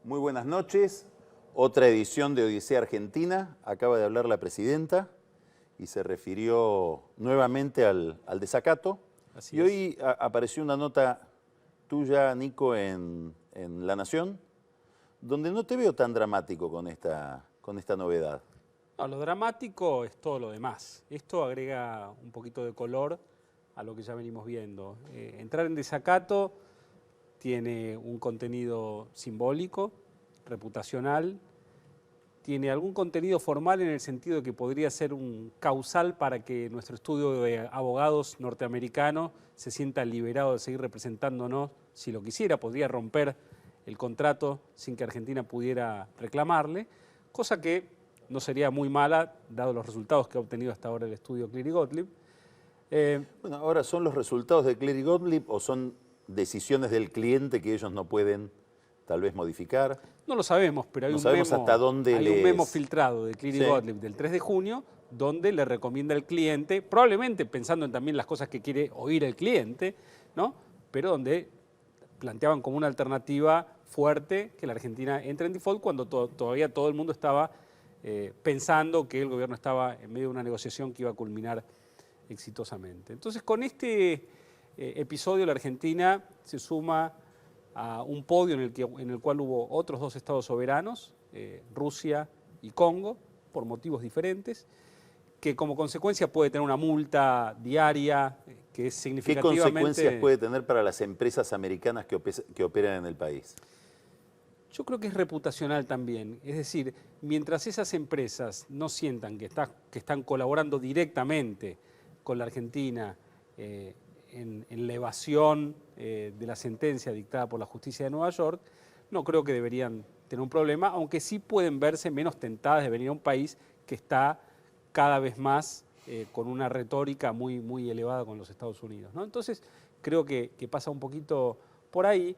Muy buenas noches. Otra edición de Odisea Argentina. Acaba de hablar la presidenta y se refirió nuevamente al desacato. Así y es. hoy apareció una nota tuya, Nico, en La Nación, donde no te veo tan dramático con esta novedad. No, lo dramático es todo lo demás. Esto agrega un poquito de color a lo que ya venimos viendo. Entrar en desacato tiene un contenido simbólico, reputacional, tiene algún contenido formal en el sentido de que podría ser un causal para que nuestro estudio de abogados norteamericanos se sienta liberado de seguir representándonos si lo quisiera, podría romper el contrato sin que Argentina pudiera reclamarle, cosa que no sería muy mala, dado los resultados que ha obtenido hasta ahora el estudio Cleary Gottlieb. Bueno, ahora, ¿son los resultados de Cleary Gottlieb o son decisiones del cliente que ellos no pueden tal vez modificar? No lo sabemos, pero hay, No sabemos hasta dónde un memo filtrado de Cleary Sí. Gottlieb del 3 de junio donde le recomienda al cliente, probablemente pensando en también las cosas que quiere oír el cliente, ¿no? Pero donde planteaban como una alternativa fuerte que la Argentina entre en default cuando todavía todo el mundo estaba pensando que el gobierno estaba en medio de una negociación que iba a culminar exitosamente. Entonces, con este episodio la Argentina se suma a un podio en el cual hubo otros dos estados soberanos, Rusia y Congo, por motivos diferentes, que como consecuencia puede tener una multa diaria que es ¿Qué significativamente... consecuencias puede tener para las empresas americanas que operan en el país? Yo creo que es reputacional también. Es decir, mientras esas empresas no sientan que están colaborando directamente con la Argentina en la evasión de la sentencia dictada por la justicia de Nueva York, no creo que deberían tener un problema, aunque sí pueden verse menos tentadas de venir a un país que está cada vez más con una retórica muy, muy elevada con los Estados Unidos, ¿no? Entonces, creo que pasa un poquito por ahí.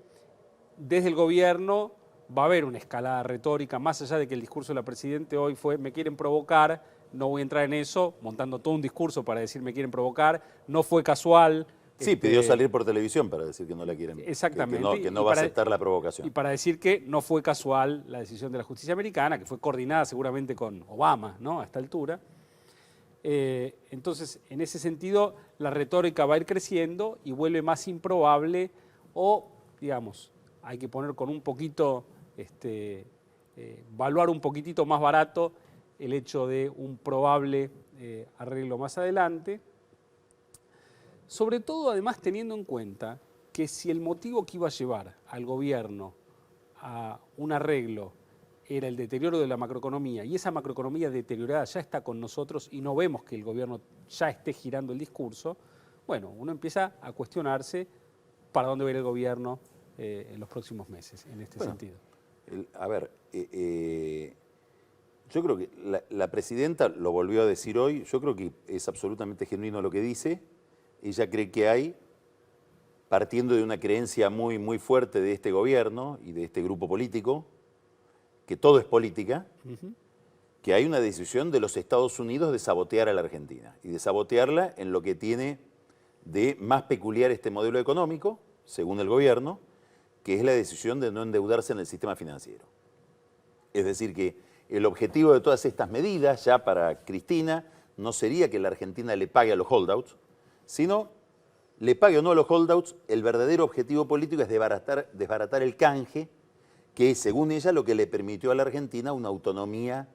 Desde el gobierno va a haber una escalada retórica, más allá de que el discurso de la Presidenta hoy fue me quieren provocar, no voy a entrar en eso, montando todo un discurso para decir me quieren provocar, no fue casual. Sí, pidió salir por televisión para decir que no la quieren. Exactamente. Que no va a aceptar la provocación. Y para decir que no fue casual la decisión de la justicia americana, que fue coordinada seguramente con Obama, ¿no? A esta altura. Entonces, en ese sentido, la retórica va a ir creciendo y vuelve más improbable o, digamos, hay que poner con un poquito, evaluar un poquitito más barato el hecho de un probable arreglo más adelante. Sobre todo, además, teniendo en cuenta que si el motivo que iba a llevar al gobierno a un arreglo era el deterioro de la macroeconomía, y esa macroeconomía deteriorada ya está con nosotros y no vemos que el gobierno ya esté girando el discurso, bueno, uno empieza a cuestionarse para dónde va a ir el gobierno en los próximos meses, en este sentido. A ver, yo creo que la presidenta lo volvió a decir hoy, yo creo que es absolutamente genuino lo que dice. Ella cree que hay, partiendo de una creencia muy, muy fuerte de este gobierno y de este grupo político, que todo es política, que hay una decisión de los Estados Unidos de sabotear a la Argentina y de sabotearla en lo que tiene de más peculiar este modelo económico, según el gobierno, que es la decisión de no endeudarse en el sistema financiero. Es decir, que el objetivo de todas estas medidas, ya para Cristina, no sería que la Argentina le pague a los holdouts, sino le pague o no a los holdouts, el verdadero objetivo político es desbaratar el canje, que es, según ella, lo que le permitió a la Argentina una autonomía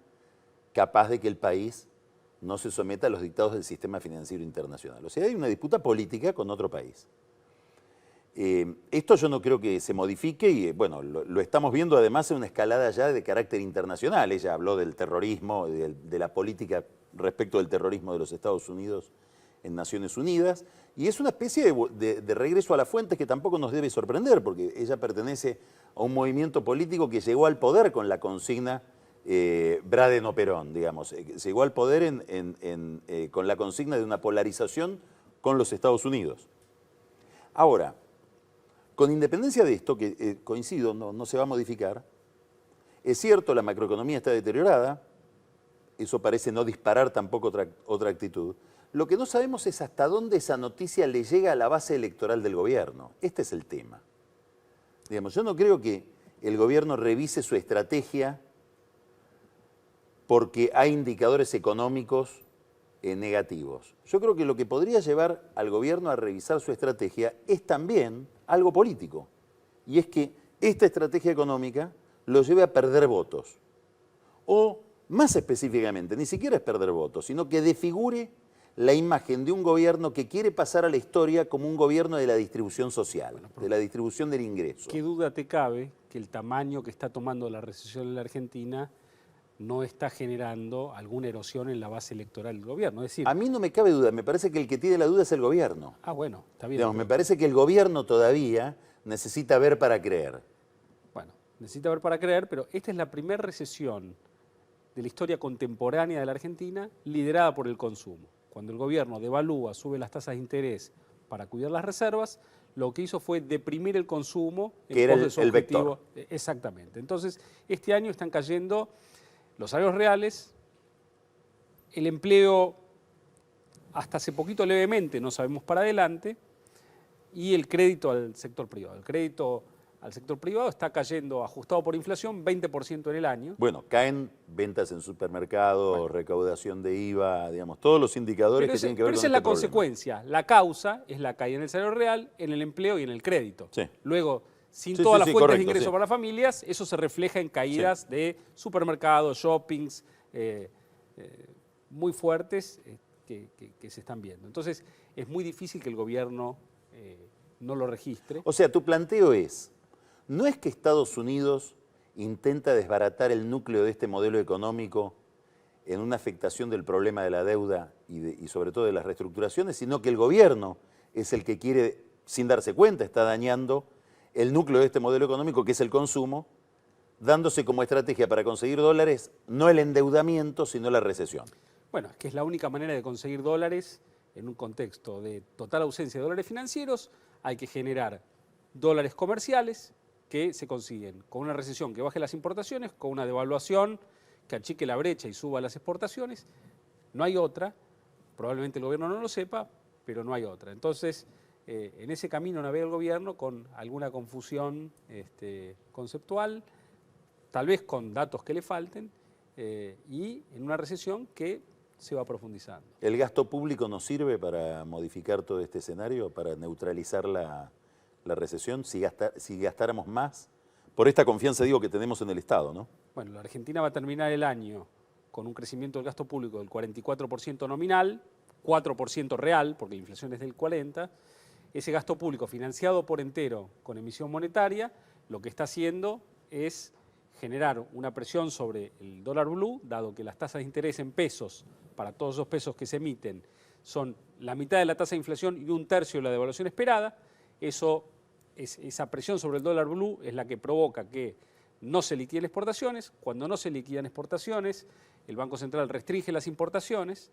capaz de que el país no se someta a los dictados del sistema financiero internacional. O sea, hay una disputa política con otro país. Esto yo no creo que se modifique y, bueno, lo estamos viendo además en una escalada ya de carácter internacional. Ella habló del terrorismo, de la política respecto del terrorismo de los Estados Unidos en Naciones Unidas, y es una especie de regreso a las fuentes que tampoco nos debe sorprender, porque ella pertenece a un movimiento político que llegó al poder con la consigna Braden o Perón, digamos. Llegó al poder con la consigna de una polarización con los Estados Unidos. Ahora, con independencia de esto, que coincido, no se va a modificar, es cierto, la macroeconomía está deteriorada, eso parece no disparar tampoco otra actitud. Lo que no sabemos es hasta dónde esa noticia le llega a la base electoral del gobierno. Este es el tema. Digamos, yo no creo que el gobierno revise su estrategia porque hay indicadores económicos negativos. Yo creo que lo que podría llevar al gobierno a revisar su estrategia es también algo político. Y es que esta estrategia económica lo lleve a perder votos. O, más específicamente, ni siquiera es perder votos, sino que desfigure la imagen de un gobierno que quiere pasar a la historia como un gobierno de la distribución social, de la distribución del ingreso. ¿Qué duda te cabe que el tamaño que está tomando la recesión en la Argentina no está generando alguna erosión en la base electoral del gobierno? Es decir, A mí no me cabe duda, me parece que el que tiene la duda es el gobierno. bueno, está bien. Digamos, me parece que el gobierno todavía necesita ver para creer. Bueno, necesita ver para creer, pero esta es la primera recesión de la historia contemporánea de la Argentina liderada por el consumo. Cuando el gobierno devalúa, sube las tasas de interés para cuidar las reservas, lo que hizo fue deprimir el consumo en Que era pos de su el objetivo. vector. Exactamente. Entonces, este año están cayendo los salarios reales, el empleo hasta hace poquito levemente, no sabemos para adelante, y el crédito al sector privado. El crédito al sector privado está cayendo, ajustado por inflación, 20% en el año. Bueno, caen ventas en supermercados, recaudación de IVA, digamos, todos los indicadores que tienen que ver pero con esa es este la problema. consecuencia. La causa es la caída en el salario real, en el empleo y en el crédito. Sí. Luego, sin Sí, todas sí, las sí, fuentes correcto, de ingreso sí. para las familias, eso se refleja en caídas de supermercados, shoppings muy fuertes que se están viendo. Entonces, es muy difícil que el gobierno no lo registre. O sea, tu planteo es, no es que Estados Unidos intenta desbaratar el núcleo de este modelo económico en una afectación del problema de la deuda y sobre todo de las reestructuraciones, sino que el gobierno es el que quiere, sin darse cuenta, está dañando el núcleo de este modelo económico, que es el consumo, dándose como estrategia para conseguir dólares no el endeudamiento, sino la recesión. Bueno, es que es la única manera de conseguir dólares en un contexto de total ausencia de dólares financieros. Hay que generar dólares comerciales que se consiguen con una recesión que baje las importaciones, con una devaluación que achique la brecha y suba las exportaciones. No hay otra, probablemente el gobierno no lo sepa, pero no hay otra. Entonces, en ese camino navega el gobierno con alguna confusión conceptual, tal vez con datos que le falten, y en una recesión que se va profundizando. ¿El gasto público nos sirve para modificar todo este escenario, para neutralizar la recesión, si gastáramos más? Por esta confianza, digo, que tenemos en el Estado, ¿no? Bueno, la Argentina va a terminar el año con un crecimiento del gasto público del 44% nominal, 4% real, porque la inflación es del 40%. Ese gasto público financiado por entero con emisión monetaria, lo que está haciendo es generar una presión sobre el dólar blue, dado que las tasas de interés en pesos, para todos esos pesos que se emiten, son la mitad de la tasa de inflación y un tercio de la devaluación esperada. Esa presión sobre el dólar blue es la que provoca que no se liquiden exportaciones. Cuando no se liquidan exportaciones, el Banco Central restringe las importaciones,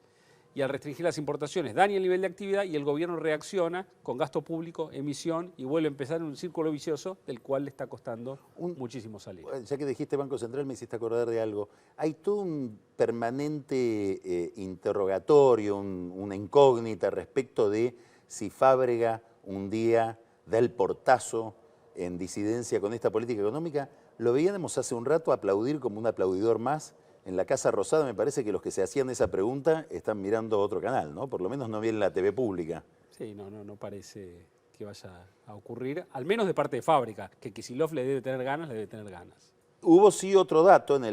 y al restringir las importaciones daña el nivel de actividad y el gobierno reacciona con gasto público, emisión, y vuelve a empezar en un círculo vicioso del cual le está costando muchísimo salir. Ya que dijiste Banco Central, me hiciste acordar de algo. Hay todo un permanente interrogatorio, una incógnita respecto de si Fábrega un día da el portazo en disidencia con esta política económica. Lo veíamos hace un rato aplaudir como un aplaudidor más. En la Casa Rosada me parece que los que se hacían esa pregunta están mirando otro canal, ¿no? Por lo menos no vienen la TV pública. Sí, no parece que vaya a ocurrir, al menos de parte de Fábrica, que Kicillof le debe tener ganas. Hubo sí otro dato en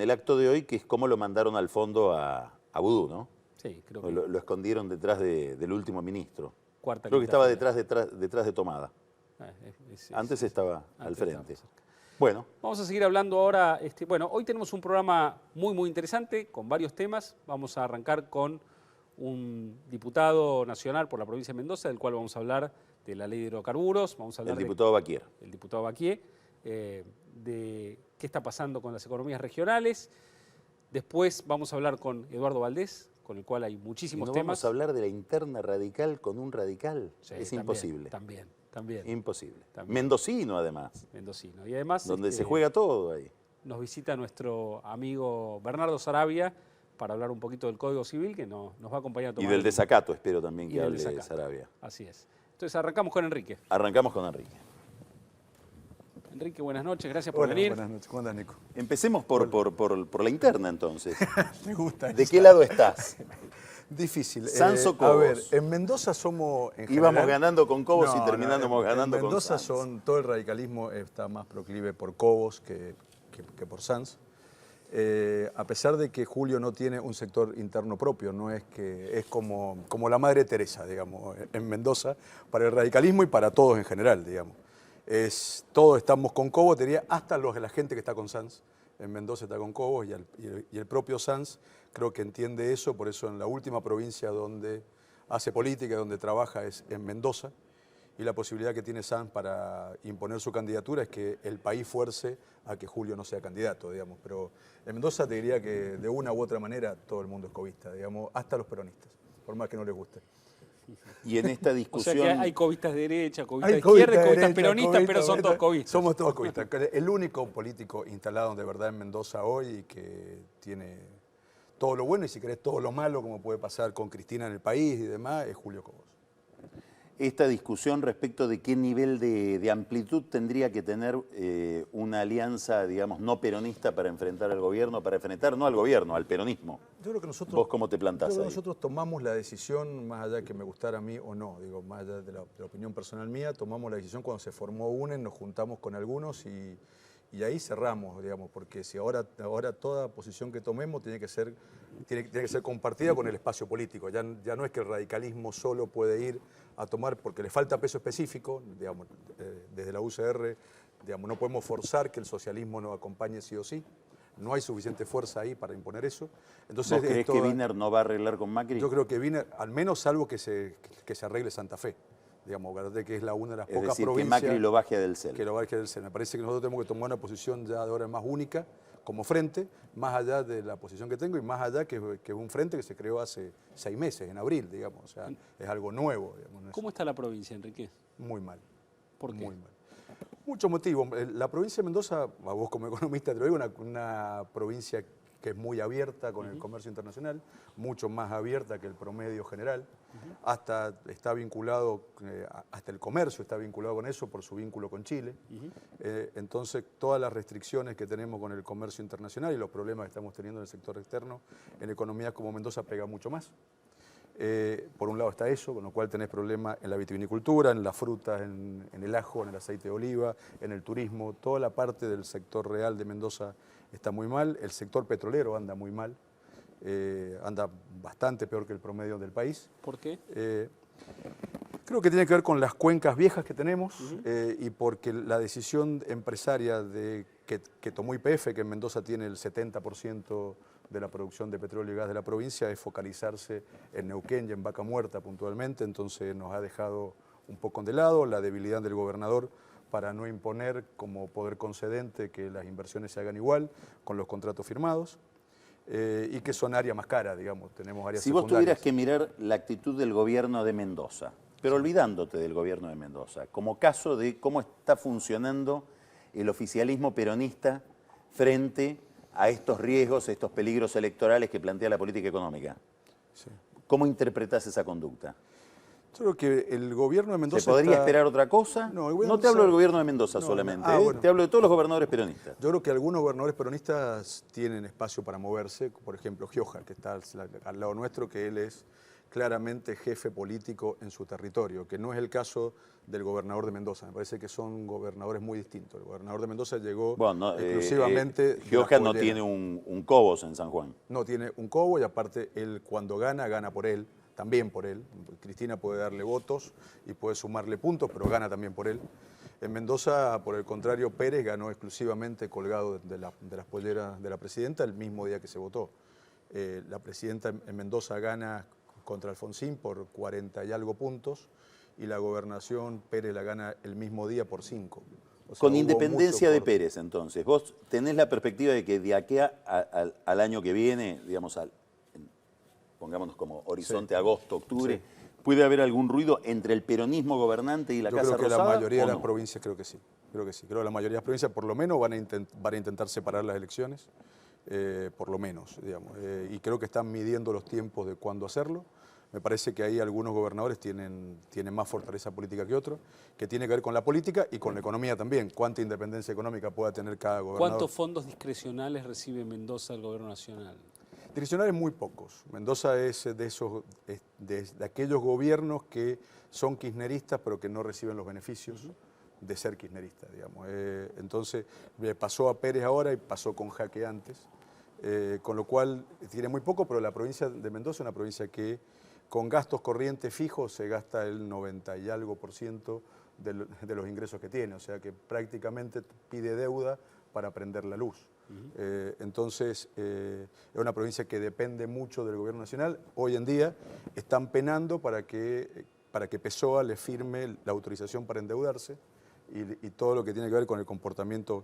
el acto de hoy, que es cómo lo mandaron al fondo a Vudú, ¿no? Sí, creo que Lo escondieron detrás del último ministro. cuarta, Creo que quinta estaba fila. detrás de Tomada. Antes estaba al frente. Estaba cerca. Bueno, Vamos a seguir hablando ahora. Hoy tenemos un programa muy interesante con varios temas. Vamos a arrancar con un diputado nacional por la provincia de Mendoza, del cual vamos a hablar de la ley de hidrocarburos. Vamos a hablar el diputado Baquier. el diputado Baquier, de qué está pasando con las economías regionales. Después vamos a hablar con Eduardo Valdés, con el cual hay ¿Y muchísimos no temas. vamos a hablar de la interna radical con un radical? Sí, es también, imposible. También. Imposible. También. Mendocino, además. Mendocino. Y además, Donde se juega todo ahí. nos visita nuestro amigo Bernardo Sarabia para hablar un poquito del Código Civil, que nos va a acompañar a Y tomar del el- desacato, espero también y que del hable de desacato. Sarabia. Así es. Entonces arrancamos con Enrique. Arrancamos con Enrique. Enrique, buenas noches, gracias por venir. Buenas noches, ¿cómo andás, Nico? Empecemos por la interna entonces. Me gusta. ¿De qué lado estás? Difícil. Sanso, A Cobos. ver, en Mendoza somos... En Íbamos general, ganando con Cobos y no, terminábamos ganando en con Mendoza Sanz. todo el radicalismo está más proclive por Cobos que por Sanz. A pesar de que Julio no tiene un sector interno propio, no es que es como la Madre Teresa, digamos, en Mendoza, para el radicalismo y para todos en general, digamos. Todos estamos con Cobos, diría, hasta la gente que está con Sanz. En Mendoza está con Cobos y el propio Sanz creo que entiende eso, por eso en la última provincia donde hace política, donde trabaja es en Mendoza, y la posibilidad que tiene Sanz para imponer su candidatura es que el país fuerce a que Julio no sea candidato, digamos. Pero en Mendoza te diría que de una u otra manera todo el mundo es covista, digamos, hasta los peronistas, por más que no les guste. Y en esta O discusión... sea que hay covistas de derecha, covistas de Hay covista izquierda, covistas derecha, peronistas, covista, pero son covista. todos covistas. Somos todos covistas. El único político instalado de verdad en Mendoza hoy y que tiene todo lo bueno y si querés todo lo malo, como puede pasar con Cristina en el país y demás, es Julio Cobos. Esta discusión respecto de qué nivel de amplitud tendría que tener una alianza, digamos, no peronista para enfrentar al gobierno, para enfrentar no al gobierno, al peronismo. Yo creo que nosotros, ¿Vos cómo te plantás yo creo ahí? que nosotros tomamos la decisión, más allá de que me gustara a mí o no, digo, más allá de la opinión personal mía, tomamos la decisión cuando se formó UNEN, nos juntamos con algunos y ahí cerramos, digamos, porque si ahora toda posición que tomemos tiene que ser compartida con el espacio político. Ya no es que el radicalismo solo puede ir a tomar, porque le falta peso específico, digamos, desde la UCR, digamos, no podemos forzar que el socialismo nos acompañe sí o sí. No hay suficiente fuerza ahí para imponer eso. Entonces, ¿Vos creés que Wiener no va a arreglar con Macri? Yo creo que Wiener, al menos salvo que se arregle Santa Fe. Digamos, ¿verdad? Que es una de las pocas decir, provincias... que Macri lo baje a Del Cel. Que lo baje a Del Cel. Me parece que nosotros tenemos que tomar una posición ya de ahora más única, como frente, más allá de la posición que tengo y más allá que es un frente que se creó hace 6 meses, en abril, digamos. O sea, es algo nuevo. Digamos, no es... ¿Cómo está la provincia, Enrique? Muy mal. ¿Por qué? Muy mal. Muchos motivos. La provincia de Mendoza, a vos como economista te lo digo, una provincia que es muy abierta con el comercio internacional, mucho más abierta que el promedio general, hasta está vinculado, hasta el comercio está vinculado con eso por su vínculo con Chile. Entonces, todas las restricciones que tenemos con el comercio internacional y los problemas que estamos teniendo en el sector externo, en economías como Mendoza pega mucho más. Por un lado está eso, con lo cual tenés problemas en la vitivinicultura, en las frutas, en el ajo, en el aceite de oliva, en el turismo. Toda la parte del sector real de Mendoza está muy mal. El sector petrolero anda muy mal. Anda bastante peor que el promedio del país. ¿Por qué? Creo que tiene que ver con las cuencas viejas que tenemos y porque la decisión empresaria que tomó YPF, que en Mendoza tiene el 70% de la producción de petróleo y gas de la provincia, es focalizarse en Neuquén y en Vaca Muerta puntualmente, entonces nos ha dejado un poco de lado la debilidad del gobernador para no imponer como poder concedente que las inversiones se hagan igual con los contratos firmados y que son áreas más caras, digamos, tenemos áreas Si vos secundarias. tuvieras que mirar la actitud del gobierno de Mendoza, pero olvidándote del gobierno de Mendoza, como caso de cómo está funcionando el oficialismo peronista frente a estos riesgos, estos peligros electorales que plantea la política económica. Sí. ¿Cómo interpretás esa conducta? Yo creo que el gobierno de Mendoza ¿Se podría está... esperar otra cosa? No, No te hablo del gobierno de Mendoza solamente, bueno. te hablo de todos los gobernadores peronistas. Yo creo que algunos gobernadores peronistas tienen espacio para moverse, por ejemplo Gioja, que está al lado nuestro, que él es claramente jefe político en su territorio, que no es el caso del gobernador de Mendoza. Me parece que son gobernadores muy distintos. El gobernador de Mendoza llegó exclusivamente... Gioja no tiene un Cobos en San Juan. No tiene un Cobo y aparte él cuando gana por él, también por él. Cristina puede darle votos y puede sumarle puntos, pero gana también por él. En Mendoza, por el contrario, Pérez ganó exclusivamente colgado de las polleras de la presidenta el mismo día que se votó. La presidenta en Mendoza gana contra Alfonsín por 40 y algo puntos y la gobernación Pérez la gana el mismo día por 5. O sea, con independencia de Pérez, entonces, vos tenés la perspectiva de que de aquí al año que viene, digamos, pongámonos como horizonte agosto, octubre, ¿puede haber algún ruido entre el peronismo gobernante y la Casa Rosada? Yo creo que la mayoría de las no? provincias creo que sí. Creo que la mayoría de las provincias por lo menos van a intentar separar las elecciones, por lo menos, digamos. Y creo que están midiendo los tiempos de cuándo hacerlo. Me parece que ahí algunos gobernadores tienen más fortaleza política que otros, que tiene que ver con la política y con la economía también. ¿Cuánta independencia económica pueda tener cada gobernador? ¿Cuántos fondos discrecionales recibe Mendoza del gobierno nacional? Discrecionales muy pocos. Mendoza es de aquellos gobiernos que son kirchneristas pero que no reciben los beneficios de ser kirchneristas, digamos. Entonces, pasó a Pérez ahora y pasó con Jaque antes, con lo cual tiene muy poco, pero la provincia de Mendoza es una provincia que con gastos corrientes fijos se gasta el 90 y algo % de los ingresos que tiene, o sea que prácticamente pide deuda para prender la luz. Entonces, es una provincia que depende mucho del gobierno nacional. Hoy en día están penando para que PSOA le firme la autorización para endeudarse y todo lo que tiene que ver con el comportamiento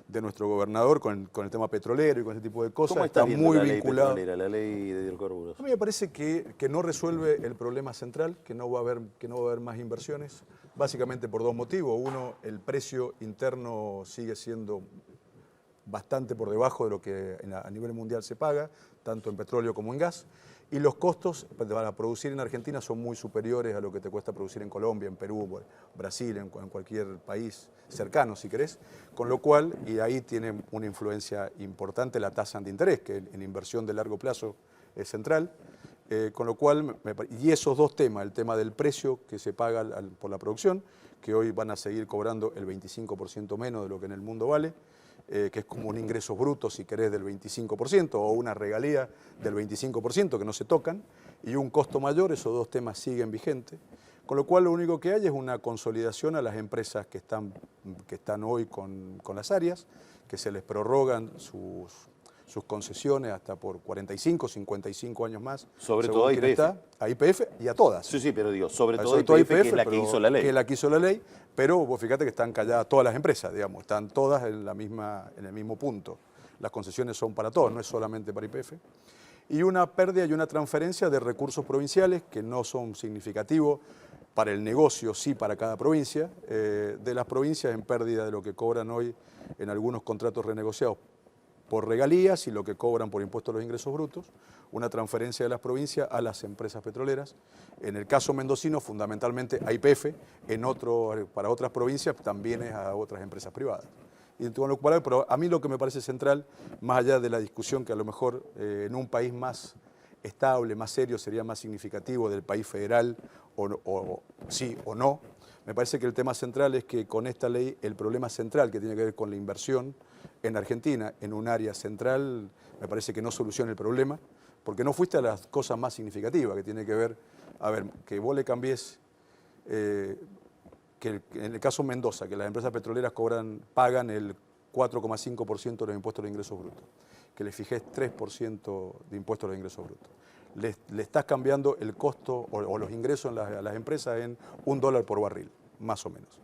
de nuestro gobernador, con el tema petrolero y con ese tipo de cosas. ¿Cómo está muy la vinculado. ley petrolera, la ley de hidrocarburos? A mí me parece que no resuelve el problema central, que no va a haber más inversiones, básicamente por dos motivos. Uno, el precio interno sigue siendo bastante por debajo de lo que a nivel mundial se paga, tanto en petróleo como en gas, y los costos para producir en Argentina son muy superiores a lo que te cuesta producir en Colombia, en Perú, Brasil, en cualquier país cercano, si querés, con lo cual, y ahí tiene una influencia importante la tasa de interés, que en inversión de largo plazo es central, con lo cual, y esos dos temas, el tema del precio que se paga por la producción, que hoy van a seguir cobrando el 25% menos de lo que en el mundo vale, que es como un ingreso bruto, si querés, del 25%, o una regalía del 25% que no se tocan, y un costo mayor, esos dos temas siguen vigentes, con lo cual lo único que hay es una consolidación a las empresas que están hoy con las áreas, que se les prorrogan sus concesiones hasta por 45, 55 años más. Sobre todo a YPF. A YPF y a todas. Sí, pero digo, sobre todo a YPF, que es la que hizo la ley. Que es la que hizo la ley, pero vos fíjate que están calladas todas las empresas, digamos, están todas en el mismo punto. Las concesiones son para todos, no es solamente para YPF. Y una pérdida y una transferencia de recursos provinciales que no son significativos para el negocio, sí para cada provincia, de las provincias en pérdida de lo que cobran hoy en algunos contratos renegociados por regalías y lo que cobran por impuestos a los ingresos brutos, una transferencia de las provincias a las empresas petroleras. En el caso mendocino, fundamentalmente a YPF, para otras provincias también es a otras empresas privadas. Pero a mí lo que me parece central, más allá de la discusión que a lo mejor en un país más estable, más serio, sería más significativo del país federal, o sí o no, me parece que el tema central es que con esta ley el problema central que tiene que ver con la inversión en Argentina, en un área central, me parece que no soluciona el problema, porque no fuiste a las cosas más significativas, que tiene que ver, que vos le cambies, que en el caso Mendoza, que las empresas petroleras pagan el 4,5% de los impuestos a los ingresos brutos, que le fijes 3% de impuestos a los ingresos brutos. Le estás cambiando el costo o los ingresos a las empresas en $1 por barril, más o menos.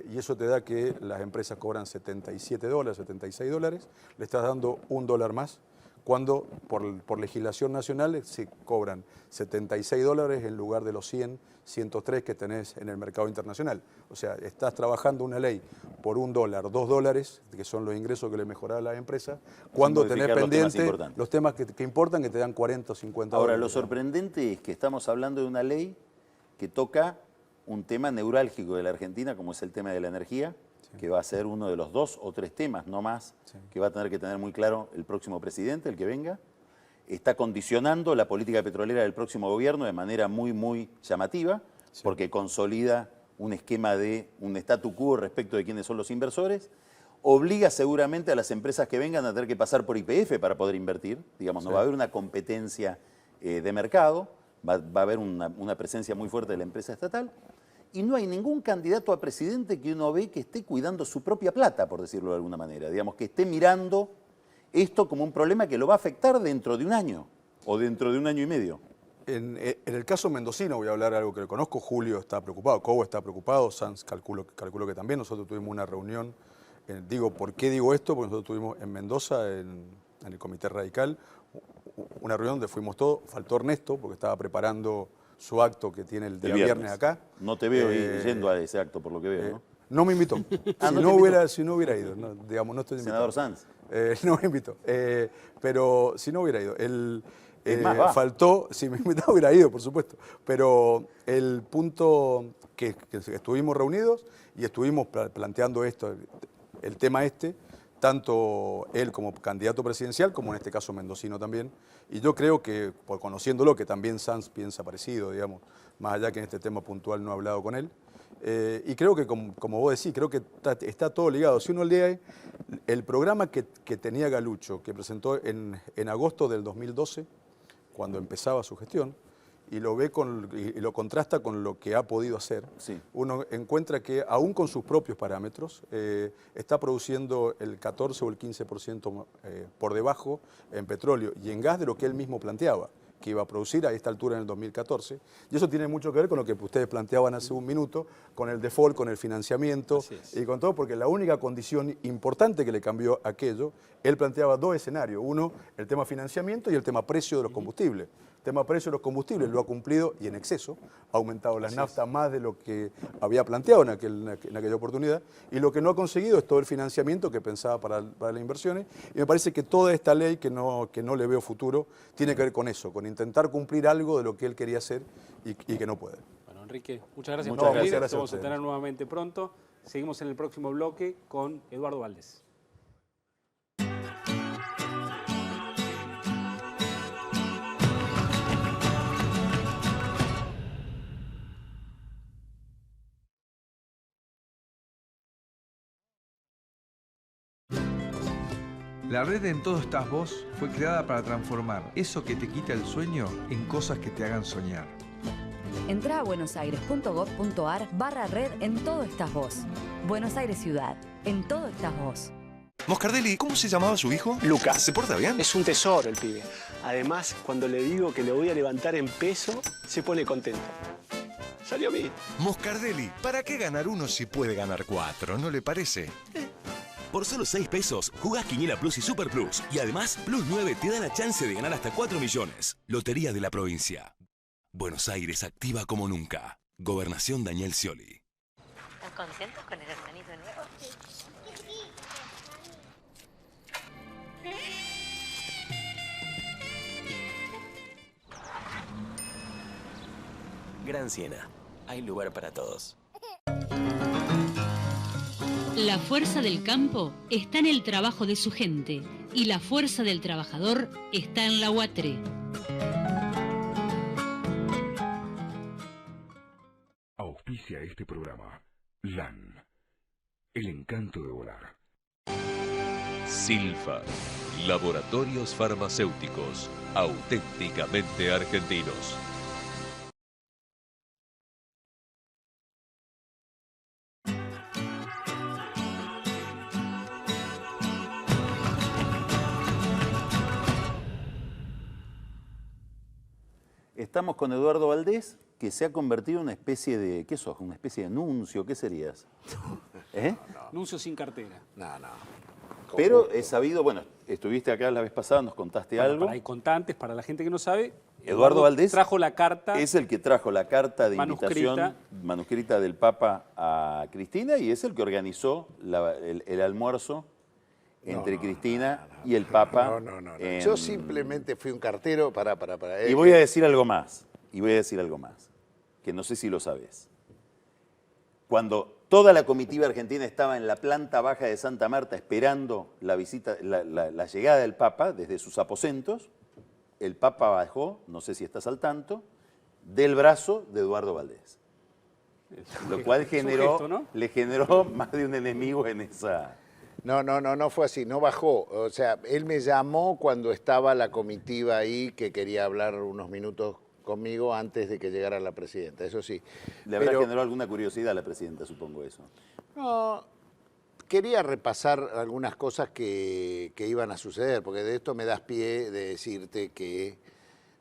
Y eso te da que las empresas cobran $77, $76, le estás dando $1 más, cuando por legislación nacional se cobran $76 en lugar de los 100, 103 que tenés en el mercado internacional. O sea, estás trabajando una ley por $1, $2, que son los ingresos que le mejorás a las empresas, cuando tenés pendiente los temas que importan, que te dan 40 o 50 Ahora, dólares. lo sorprendente es que estamos hablando de una ley que toca un tema neurálgico de la Argentina, como es el tema de la energía, que va a ser uno de los 2 o 3 temas, no más, que va a tener que tener muy claro el próximo presidente, el que venga. Está condicionando la política petrolera del próximo gobierno de manera muy, muy llamativa, porque consolida un esquema de un statu quo respecto de quiénes son los inversores. Obliga seguramente a las empresas que vengan a tener que pasar por YPF para poder invertir. Digamos, no va a haber una competencia de mercado, va a haber una presencia muy fuerte de la empresa estatal. Y no hay ningún candidato a presidente que uno ve que esté cuidando su propia plata, por decirlo de alguna manera. Digamos, que esté mirando esto como un problema que lo va a afectar dentro de un año o dentro de un año y medio. En el caso mendocino voy a hablar de algo que le conozco. Julio está preocupado, Cobo está preocupado, Sanz calculo que también. Nosotros tuvimos una reunión, ¿por qué digo esto? Porque nosotros tuvimos en Mendoza, en el Comité Radical, una reunión donde fuimos todos. Faltó Ernesto porque estaba preparando su acto que tiene el día viernes acá. No te veo yendo a ese acto, por lo que veo, ¿no? No me invitó. Si no hubiera ido, no estoy invitado. Senador Sanz. No me invitó, pero si no hubiera ido. Es más, va. Faltó, si me invitaba hubiera ido, por supuesto, pero el punto que estuvimos reunidos y estuvimos planteando esto, el tema tanto él como candidato presidencial, como en este caso mendocino también, y yo creo que, por conociéndolo, que también Sanz piensa parecido, digamos, más allá que en este tema puntual no he hablado con él, y creo que, como vos decís, creo que está todo ligado. Si uno lee el programa que tenía Galucho, que presentó en agosto del 2012, cuando empezaba su gestión, y lo ve y lo contrasta con lo que ha podido hacer, Sí. uno encuentra que aún con sus propios parámetros está produciendo el 14 o el 15% por debajo en petróleo y en gas de lo que él mismo planteaba que iba a producir a esta altura en el 2014. Y eso tiene mucho que ver con lo que ustedes planteaban hace un minuto, con el default, con el financiamiento y con todo, porque la única condición importante que le cambió aquello, él planteaba dos escenarios. Uno, el tema financiamiento y el tema precio de los combustibles. El tema precio de los combustibles lo ha cumplido y en exceso, ha aumentado las naftas más de lo que había planteado en aquella oportunidad, y lo que no ha conseguido es todo el financiamiento que pensaba para las inversiones, y me parece que toda esta ley que no le veo futuro tiene que ver con eso, con intentar cumplir algo de lo que él quería hacer y que no puede. Bueno, Enrique, muchas gracias Muchas por venir. gracias a Vamos a ustedes. tener nuevamente pronto. Seguimos en el próximo bloque con Eduardo Valdés. La red En Todo Estás Vos fue creada para transformar eso que te quita el sueño en cosas que te hagan soñar. Entrá a buenosaires.gov.ar/red En Todo Estás Vos. Buenos Aires Ciudad. En Todo Estás Vos. Moscardelli, ¿cómo se llamaba su hijo? Lucas. ¿Se porta bien? Es un tesoro el pibe. Además, cuando le digo que lo voy a levantar en peso, se pone contento. Salió bien. Moscardelli, ¿para qué ganar uno si puede ganar 4? ¿No le parece? Por solo 6 pesos, jugás Quiniela Plus y Super Plus. Y además, Plus 9 te da la chance de ganar hasta 4 millones. Lotería de la provincia. Buenos Aires activa como nunca. Gobernación Daniel Scioli. ¿Están contentos con el hermanito nuevo? Gran Siena. Hay lugar para todos. La fuerza del campo está en el trabajo de su gente y la fuerza del trabajador está en la UATRE. Auspicia este programa. LAN. El encanto de volar. Silfa. Laboratorios farmacéuticos. Auténticamente argentinos. Estamos con Eduardo Valdés, que se ha convertido en una especie de... ¿Qué sos? ¿Una especie de nuncio? ¿Qué serías? ¿Eh? Nuncio sin cartera. No. Pero he sabido, bueno, estuviste acá la vez pasada, nos contaste algo. Para contantes, para la gente que no sabe, Eduardo Valdés trajo la carta. Es el que trajo la carta de invitación manuscrita del Papa a Cristina y es el que organizó el almuerzo entre Cristina y el Papa. No. Yo simplemente fui un cartero para. Y voy a decir algo más, que no sé si lo sabes. Cuando toda la comitiva argentina estaba en la planta baja de Santa Marta esperando la visita, la llegada del Papa desde sus aposentos, el Papa bajó, no sé si estás al tanto, del brazo de Eduardo Valdés. Lo cual le generó más de un enemigo en esa... No fue así, no bajó. O sea, él me llamó cuando estaba la comitiva ahí que quería hablar unos minutos conmigo antes de que llegara la presidenta, eso sí. Le habrá generado alguna curiosidad a la presidenta, supongo eso. No, quería repasar algunas cosas que iban a suceder, porque de esto me das pie de decirte que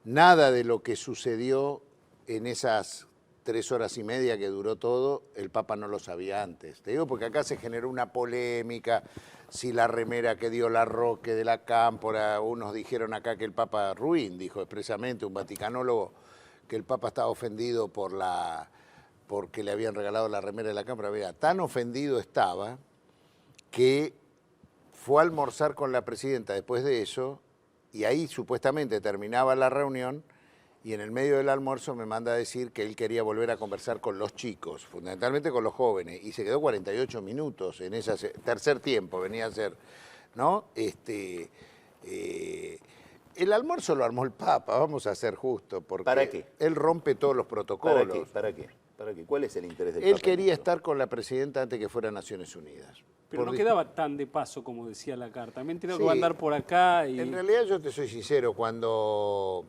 nada de lo que sucedió en esas 3 horas y media que duró todo, el Papa no lo sabía antes. Te digo porque acá se generó una polémica, si la remera que dio Larroque de la Cámpora, unos dijeron acá que el Papa Ruin dijo expresamente, un vaticanólogo, que el Papa estaba ofendido porque le habían regalado la remera de la Cámpora. Mira, tan ofendido estaba que fue a almorzar con la presidenta después de eso Y ahí supuestamente terminaba la reunión y en el medio del almuerzo me manda a decir que él quería volver a conversar con los chicos, fundamentalmente con los jóvenes, y se quedó 48 minutos en ese tercer tiempo, venía a ser, ¿no? El almuerzo lo armó el Papa, vamos a ser justos, porque ¿Para qué? él rompe todos los protocolos. ¿Para qué? ¿Cuál es el interés del Él Papa? quería estar con la presidenta antes que fuera a Naciones Unidas. Pero no quedaba tan de paso como decía la carta. También tenía que Sí. andar por acá y... En realidad yo te soy sincero, cuando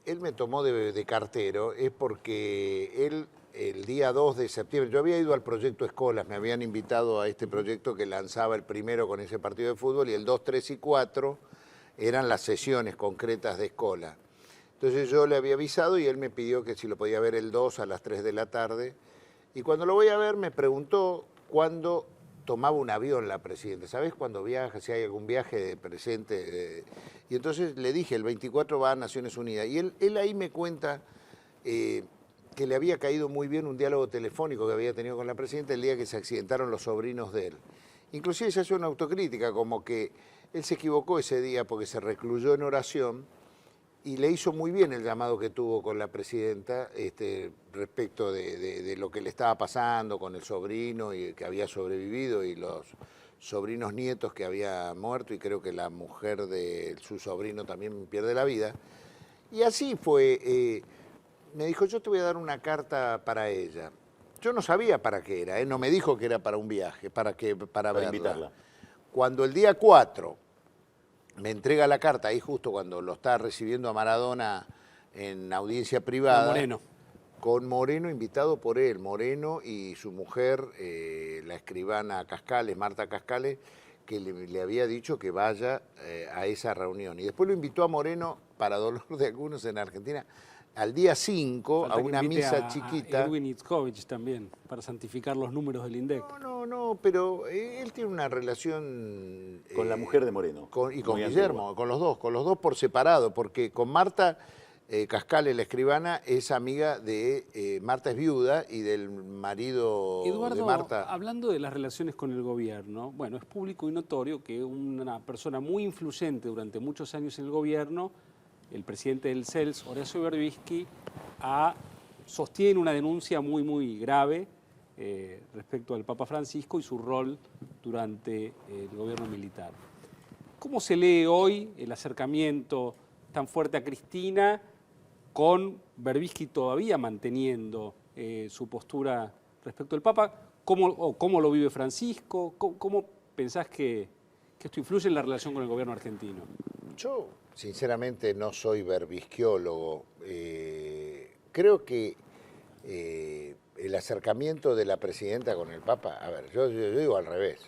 él me tomó de cartero es porque él el día 2 de septiembre, yo había ido al proyecto Escolas, me habían invitado a este proyecto que lanzaba el primero con ese partido de fútbol y el 2, 3 y 4 eran las sesiones concretas de Escola. Entonces yo le había avisado y él me pidió que si lo podía ver el 2 a las 3 de la tarde. Y cuando lo voy a ver me preguntó cuándo tomaba un avión la presidenta. ¿Sabés cuándo viaja? Si hay algún viaje de presente. Y entonces le dije, el 24 va a Naciones Unidas. Y él ahí me cuenta que le había caído muy bien un diálogo telefónico que había tenido con la presidenta el día que se accidentaron los sobrinos de él. Inclusive se hace una autocrítica, como que él se equivocó ese día porque se recluyó en oración y le hizo muy bien el llamado que tuvo con la presidenta respecto de lo que le estaba pasando con el sobrino y que había sobrevivido y los sobrinos nietos que había muerto y creo que la mujer de su sobrino también pierde la vida. Y así fue, me dijo, yo te voy a dar una carta para ella. Yo no sabía para qué era, no me dijo que era para un viaje, para verla. Invitarla. Cuando el día 4 me entrega la carta, ahí justo cuando lo está recibiendo a Maradona en audiencia privada. Con Moreno. Con Moreno, invitado por él, Moreno y su mujer, la escribana Cascales, Marta Cascales, que le había dicho que vaya a esa reunión. Y después lo invitó a Moreno, para dolor de algunos en Argentina, al día 5 a una misa chiquita. A Erwin Itzkovich también, para santificar los números del INDEC. No, pero él tiene una relación... Con la mujer de Moreno. Y con Muy Guillermo, antigua. con los dos por separado, porque con Marta Cascales, la escribana, es amiga de... Marta es viuda y del marido Eduardo, de Marta. hablando de las relaciones con el gobierno, bueno, es público y notorio que una persona muy influyente durante muchos años en el gobierno, el presidente del CELS, Horacio Berbisky, sostiene una denuncia muy, muy grave respecto al Papa Francisco y su rol durante el gobierno militar. ¿Cómo se lee hoy el acercamiento tan fuerte a Cristina con Berbisky todavía manteniendo su postura respecto al Papa? ¿Cómo lo vive Francisco? ¿Cómo pensás que esto influye en la relación con el gobierno argentino? Yo, sinceramente, no soy berbisquiólogo. Creo que el acercamiento de la presidenta con el Papa, a ver, yo digo al revés.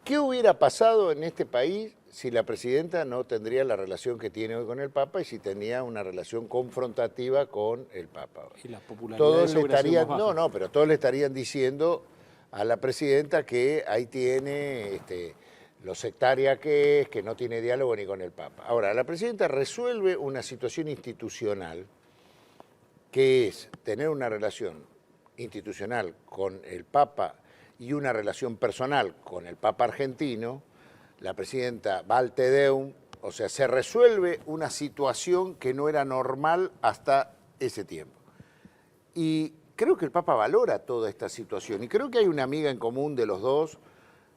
¿Qué hubiera pasado en este país si la presidenta no tendría la relación que tiene hoy con el Papa y si tenía una relación confrontativa con el Papa? Y la popularidad Todos le hubiera sido estarían, más baja. pero todos le estarían diciendo a la presidenta que ahí tiene lo sectaria que es, que no tiene diálogo ni con el Papa. Ahora, la presidenta resuelve una situación institucional que es tener una relación institucional con el Papa y una relación personal con el Papa argentino. La presidenta va al Te Deum, o sea, se resuelve una situación que no era normal hasta ese tiempo. Y creo que el Papa valora toda esta situación y creo que hay una amiga en común de los dos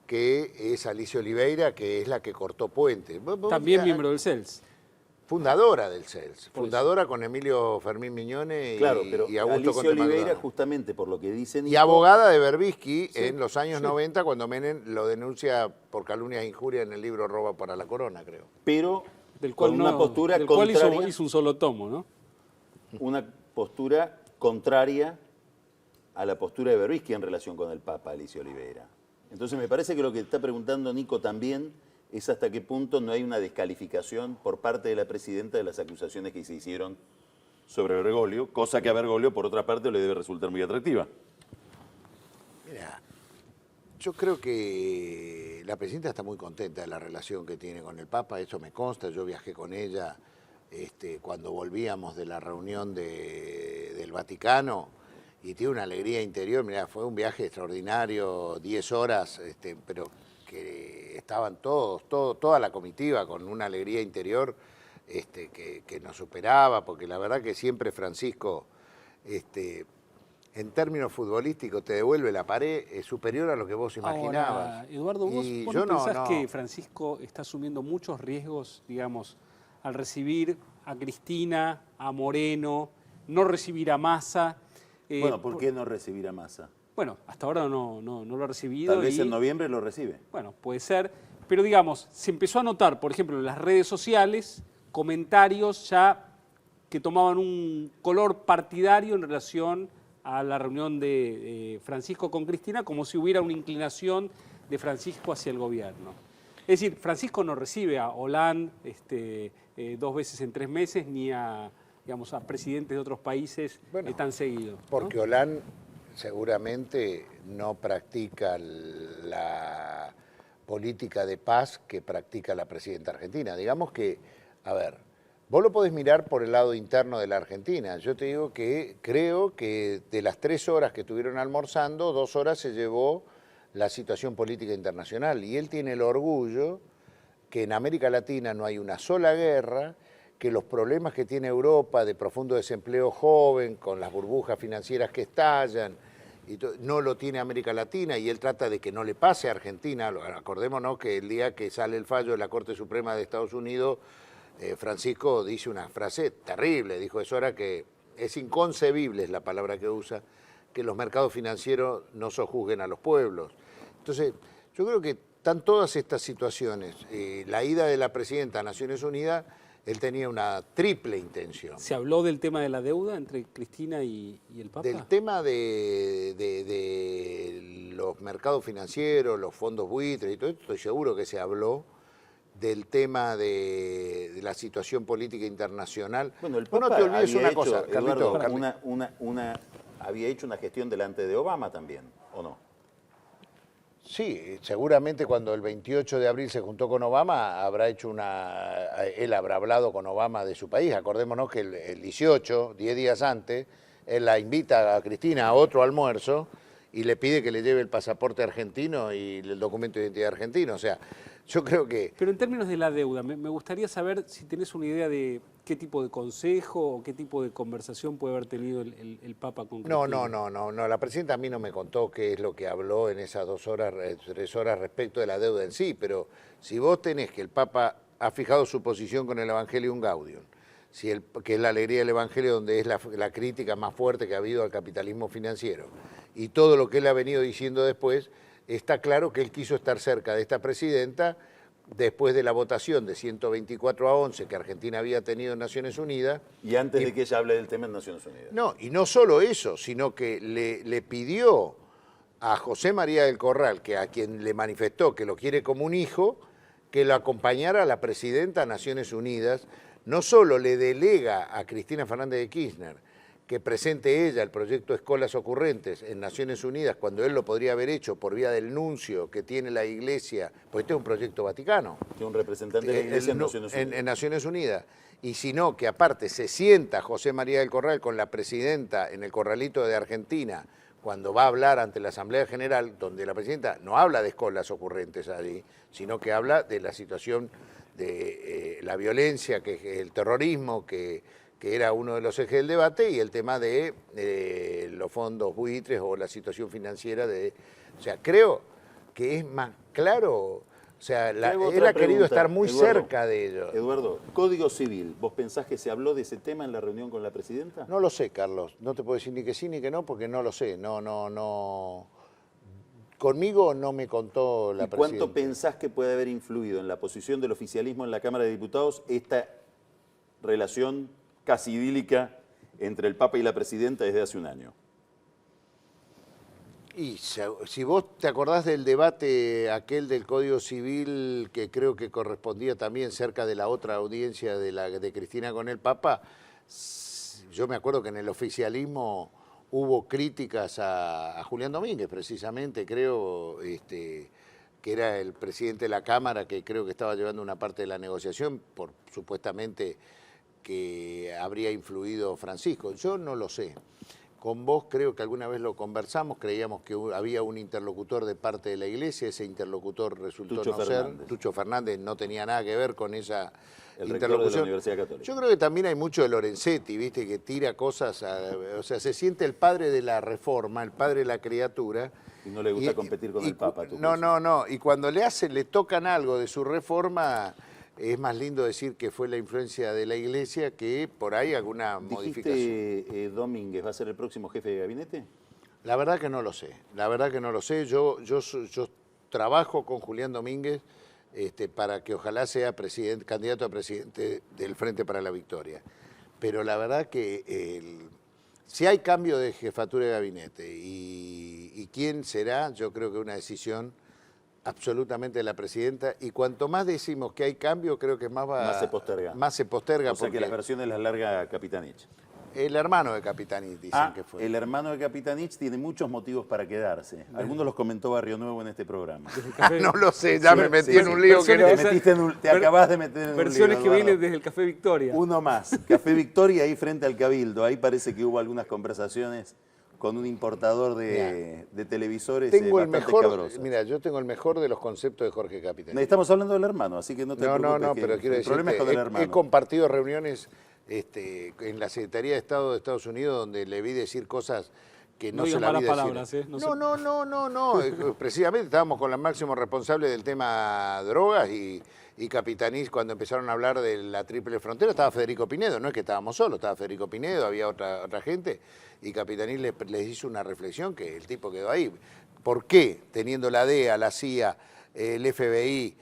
que es Alicia Oliveira, que es la que cortó puentes. También miembro del CELS. Fundadora del CELS, fundadora con Emilio Fermín Miñone Claro, pero y Augusto Alicia Conte Oliveira, Maldonado. justamente por lo que dicen... Y abogada de Berbisky en los años 90, cuando Menem lo denuncia por calumnias e injurias en el libro Roba para la Corona, creo. Pero Del cual con una postura del cual contraria... hizo un solo tomo, ¿no? Una postura contraria a la postura de Berbisky en relación con el Papa, Alicia Oliveira. Entonces me parece que lo que está preguntando Nico también es hasta qué punto no hay una descalificación por parte de la presidenta de las acusaciones que se hicieron sobre Bergoglio, cosa que a Bergoglio, por otra parte, le debe resultar muy atractiva. Mira, yo creo que la presidenta está muy contenta de la relación que tiene con el Papa, eso me consta, yo viajé con ella cuando volvíamos de la reunión del Vaticano y tiene una alegría interior. Mirá, fue un viaje extraordinario, 10 horas, pero que estaban toda la comitiva con una alegría interior que nos superaba, porque la verdad que siempre Francisco, en términos futbolísticos, te devuelve la pared superior a lo que vos imaginabas. Ahora, Eduardo, ¿vos no pensás que Francisco está asumiendo muchos riesgos, digamos, al recibir a Cristina, a Moreno, no recibir a Massa? Bueno, ¿por qué no recibir a Massa? Bueno, hasta ahora no lo ha recibido. Tal vez en noviembre lo recibe. Bueno, puede ser. Pero digamos, se empezó a notar, por ejemplo, en las redes sociales, comentarios ya que tomaban un color partidario en relación a la reunión de Francisco con Cristina, como si hubiera una inclinación de Francisco hacia el gobierno. Es decir, Francisco no recibe a Hollande 2 veces en 3 meses, ni a, digamos, a presidentes de otros países tan seguido, ¿no? Porque Hollande seguramente no practica la política de paz que practica la presidenta argentina. Digamos que, a ver, vos lo podés mirar por el lado interno de la Argentina. Yo te digo que creo que de las 3 horas que estuvieron almorzando, 2 horas se llevó la situación política internacional. Y él tiene el orgullo que en América Latina no hay una sola guerra, que los problemas que tiene Europa de profundo desempleo joven, con las burbujas financieras que estallan, no lo tiene América Latina, y él trata de que no le pase a Argentina. Acordémonos que el día que sale el fallo de la Corte Suprema de Estados Unidos, Francisco dice una frase terrible, dijo: eso era que es inconcebible, es la palabra que usa, que los mercados financieros no sojuzguen a los pueblos. Entonces, yo creo que están todas estas situaciones. La ida de la presidenta a Naciones Unidas, él tenía una triple intención. ¿Se habló del tema de la deuda entre Cristina y el Papa? Del tema de los mercados financieros, los fondos buitres y todo esto, estoy seguro que se habló. Del tema de la situación política internacional. Bueno, el Papa no te olvides había una hecho, cosa, Eduardo, Carlito. había hecho una gestión delante de Obama también, ¿o no? Sí, seguramente cuando el 28 de abril se juntó con Obama, él habrá hablado con Obama de su país. Acordémonos que el 18, 10 días antes, él la invita a Cristina a otro almuerzo y le pide que le lleve el pasaporte argentino y el documento de identidad argentino. O sea, yo creo que... Pero en términos de la deuda, me gustaría saber si tenés una idea de qué tipo de consejo o qué tipo de conversación puede haber tenido el Papa con Cristina. No, la presidenta a mí no me contó qué es lo que habló en esas 2 horas, 3 horas respecto de la deuda en sí, pero si vos tenés que el Papa ha fijado su posición con el Evangelium Gaudium, que es la alegría del Evangelio, donde es la crítica más fuerte que ha habido al capitalismo financiero, y todo lo que él ha venido diciendo después, está claro que él quiso estar cerca de esta presidenta después de la votación de 124 a 11 que Argentina había tenido en Naciones Unidas. Y antes de que ella hable del tema en Naciones Unidas. No, y no solo eso, sino que le pidió a José María del Corral, que a quien le manifestó que lo quiere como un hijo, que lo acompañara a la presidenta de Naciones Unidas. No solo le delega a Cristina Fernández de Kirchner que presente ella el proyecto Escolas Ocurrentes en Naciones Unidas, cuando él lo podría haber hecho por vía del nuncio que tiene la Iglesia, porque este es un proyecto vaticano. Que un representante de la Iglesia en Naciones Unidas. En Naciones Unidas. Y sino que aparte se sienta José María del Corral con la presidenta en el corralito de Argentina, cuando va a hablar ante la Asamblea General, donde la presidenta no habla de escolas ocurrentes allí, sino que habla de la situación de la violencia, que el terrorismo, que era uno de los ejes del debate, y el tema de los fondos buitres o la situación financiera. O sea, creo que es más claro, o sea, él ha querido estar muy cerca de ello. Eduardo, Código Civil, ¿vos pensás que se habló de ese tema en la reunión con la presidenta? No lo sé, Carlos, no te puedo decir ni que sí ni que no, porque no lo sé, no. Conmigo no me contó la presidenta. ¿Cuánto pensás que puede haber influido en la posición del oficialismo en la Cámara de Diputados esta relación casi idílica entre el Papa y la presidenta desde hace un año? Y si vos te acordás del debate aquel del Código Civil, que creo que correspondía también cerca de la otra audiencia de Cristina con el Papa, yo me acuerdo que en el oficialismo hubo críticas a Julián Domínguez, precisamente, creo, que era el presidente de la Cámara, que creo que estaba llevando una parte de la negociación, por supuestamente que habría influido Francisco. Yo no lo sé. Con vos creo que alguna vez lo conversamos, creíamos que había un interlocutor de parte de la Iglesia, ese interlocutor resultó Tucho no Fernández. ser. Tucho Fernández no tenía nada que ver con esa El rector de la interlocución. Universidad Católica. Yo creo que también hay mucho de Lorenzetti, ¿viste? Que tira cosas, o sea, se siente el padre de la reforma, el padre de la criatura. Y no le gusta competir con el Papa. No. Y cuando le tocan algo de su reforma, es más lindo decir que fue la influencia de la Iglesia que por ahí alguna modificación. ¿Dijiste Domínguez va a ser el próximo jefe de gabinete? La verdad que no lo sé. Yo trabajo con Julián Domínguez para que ojalá sea candidato a presidente del Frente para la Victoria. Pero la verdad que si hay cambio de jefatura de gabinete y quién será, yo creo que una decisión absolutamente de la presidenta, y cuanto más decimos que hay cambio, creo que más se posterga. Más se posterga. O sea que las versiones las larga Capitanich. El hermano de Capitanich dicen que fue. El hermano de Capitanich tiene muchos motivos para quedarse. Algunos los comentó Barrio Nuevo en este programa. No lo sé, ya me metí en un lío que no. Te acabás de meter en un lío. Versiones que vienen desde el Café Victoria. Uno más. Café Victoria ahí frente al Cabildo. Ahí parece que hubo algunas conversaciones con un importador de televisores bastante cabrosas. Mira, yo tengo el mejor de los conceptos de Jorge Capitanich. Estamos hablando del hermano, así que no te preocupes. No, pero quiero decir que he compartido reuniones en la Secretaría de Estado de Estados Unidos donde le vi decir cosas que no se la vi decir. Palabras, No. Precisamente estábamos con la máximo responsable del tema drogas y Capitanich, cuando empezaron a hablar de la triple frontera, estaba Federico Pinedo, no es que estábamos solos, estaba Federico Pinedo, había otra gente, y Capitanich les hizo una reflexión que el tipo quedó ahí. ¿Por qué, teniendo la DEA, la CIA, el FBI,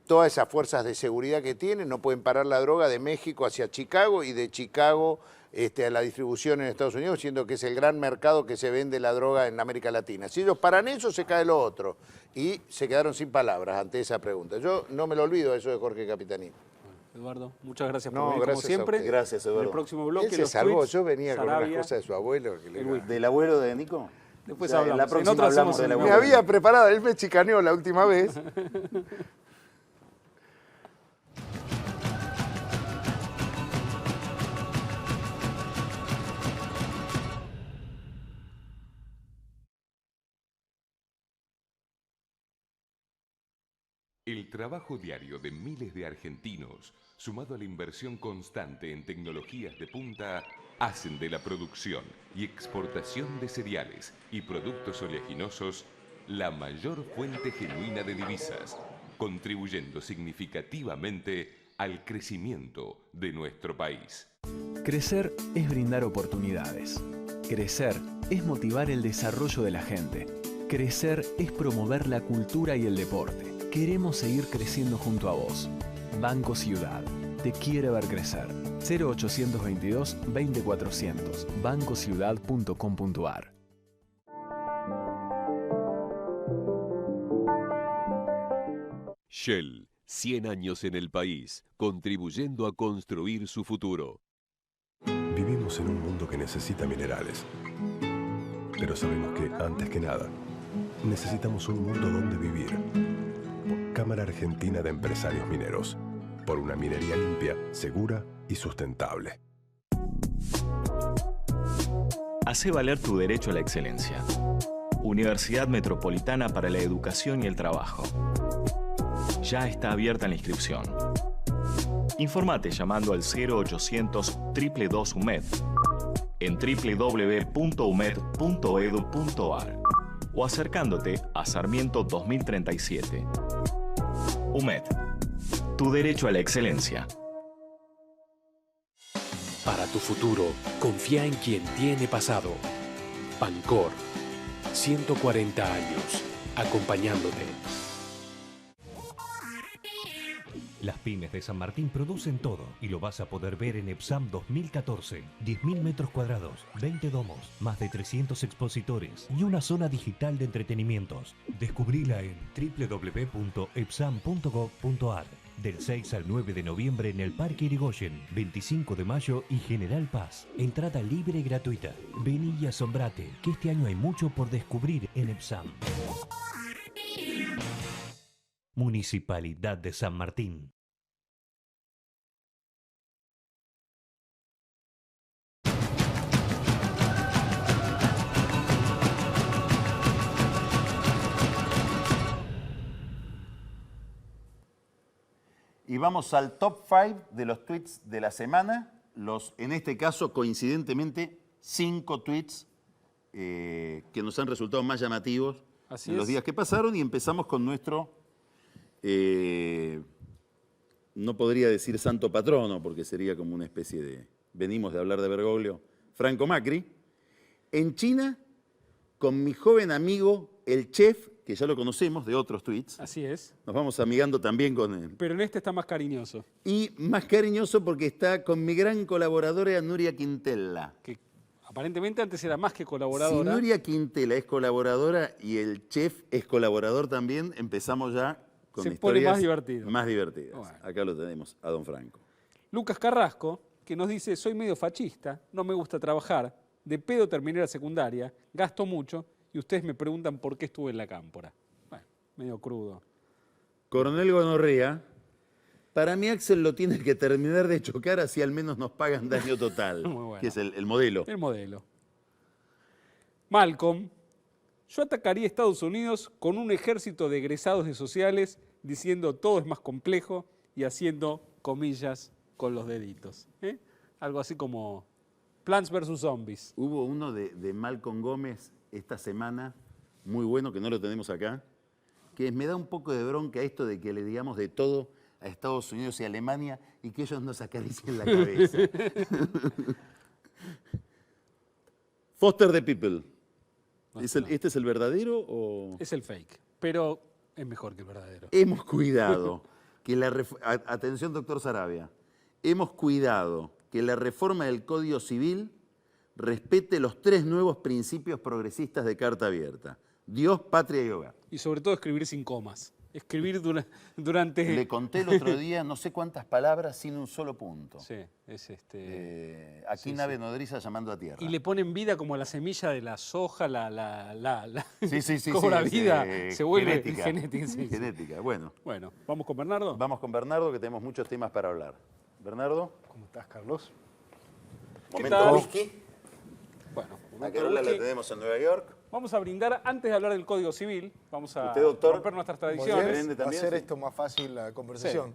todas esas fuerzas de seguridad que tienen, no pueden parar la droga de México hacia Chicago y de Chicago a la distribución en Estados Unidos, siendo que es el gran mercado que se vende la droga en América Latina? Si ellos paran eso, se cae lo otro. Y se quedaron sin palabras ante esa pregunta. Yo no me lo olvido eso de Jorge Capitanich. Eduardo, muchas gracias por venir, como siempre. Gracias, Eduardo. En el próximo bloque, Él se salvó. Yo venía con unas cosas de su abuelo. ¿Del abuelo de Nico? Después hablamos. La próxima hablamos del abuelo. Me había preparado, él me chicaneó la última vez. El trabajo diario de miles de argentinos, sumado a la inversión constante en tecnologías de punta, hacen de la producción y exportación de cereales y productos oleaginosos la mayor fuente genuina de divisas, contribuyendo significativamente al crecimiento de nuestro país. Crecer es brindar oportunidades. Crecer es motivar el desarrollo de la gente. Crecer es promover la cultura y el deporte. Queremos seguir creciendo junto a vos. Banco Ciudad. Te quiere ver crecer. 0822-20400. bancociudad.com.ar. Shell, 100 años en el país, contribuyendo a construir su futuro. Vivimos en un mundo que necesita minerales. Pero sabemos que, antes que nada, necesitamos un mundo donde vivir. Cámara Argentina de Empresarios Mineros. Por una minería limpia, segura y sustentable. Hace valer tu derecho a la excelencia. Universidad Metropolitana para la Educación y el Trabajo. Ya está abierta la inscripción. Informate llamando al 0800 222 UMED en www.umed.edu.ar o acercándote a Sarmiento 2037. UMED, tu derecho a la excelencia. Para tu futuro, confía en quien tiene pasado. Bancor, 140 años, acompañándote. Las pymes de San Martín producen todo y lo vas a poder ver en EPSAM 2014. 10.000 metros cuadrados, 20 domos, más de 300 expositores y una zona digital de entretenimientos. Descubrila en www.epsam.gov.ar. Del 6 al 9 de noviembre en el Parque Irigoyen, 25 de mayo y General Paz. Entrada libre y gratuita. Vení y asombrate, que este año hay mucho por descubrir en EPSAM. Municipalidad de San Martín. Y vamos al top 5 de los tweets de la semana. En este caso, coincidentemente, 5 tweets que nos han resultado más llamativos en los días que pasaron. Y empezamos con nuestro, no podría decir santo patrono, porque sería como una especie de, venimos de hablar de Bergoglio, Franco Macri. En China, con mi joven amigo, el chef, que ya lo conocemos de otros tweets. Así es. Nos vamos amigando también con él. Pero en este está más cariñoso. Y más cariñoso porque está con mi gran colaboradora Nuria Quintela. Que aparentemente antes era más que colaboradora. Si Nuria Quintela es colaboradora y el chef es colaborador también, empezamos ya con Se historias pone más divertido. más divertidas. Bueno. Acá lo tenemos, a don Franco. Lucas Carrasco, que nos dice, soy medio fachista, no me gusta trabajar, de pedo terminé la secundaria, gasto mucho y ustedes me preguntan por qué estuve en la cámpora. Bueno, medio crudo. Coronel Gonorrea, para mí Axel lo tiene que terminar de chocar así al menos nos pagan daño total. Muy bueno. Que es el modelo. El modelo. Malcolm, yo atacaría a Estados Unidos con un ejército de egresados de sociales diciendo todo es más complejo y haciendo comillas con los deditos. Algo así como Plants vs. Zombies. Hubo uno de Malcolm Gómez esta semana, muy bueno, que no lo tenemos acá, que me da un poco de bronca esto de que le digamos de todo a Estados Unidos y Alemania y que ellos nos acaricien la cabeza. Foster the People. ¿Este es el verdadero o...? Es el fake, pero es mejor que el verdadero. Hemos cuidado que atención, doctor Sarabia. Hemos cuidado que la reforma del Código Civil respete los 3 nuevos principios progresistas de Carta Abierta. Dios, patria y hogar. Y sobre todo escribir sin comas. Escribir durante... Le conté el otro día no sé cuántas palabras sin un solo punto. Sí, es aquí sí, nave sí. nodriza llamando a tierra. Y le ponen vida como a la semilla de la soja, Sí, cobra vida, se vuelve genética. sí. Genética, bueno. Bueno, ¿vamos con Bernardo? Vamos con Bernardo, que tenemos muchos temas para hablar. Bernardo. ¿Cómo estás, Carlos? Momento whisky. Bueno, a Carola la tenemos en Nueva York. Vamos a brindar antes de hablar del Código Civil. Vamos a ¿Usted, doctor? romper nuestras tradiciones. Va a hacer esto más fácil la conversación.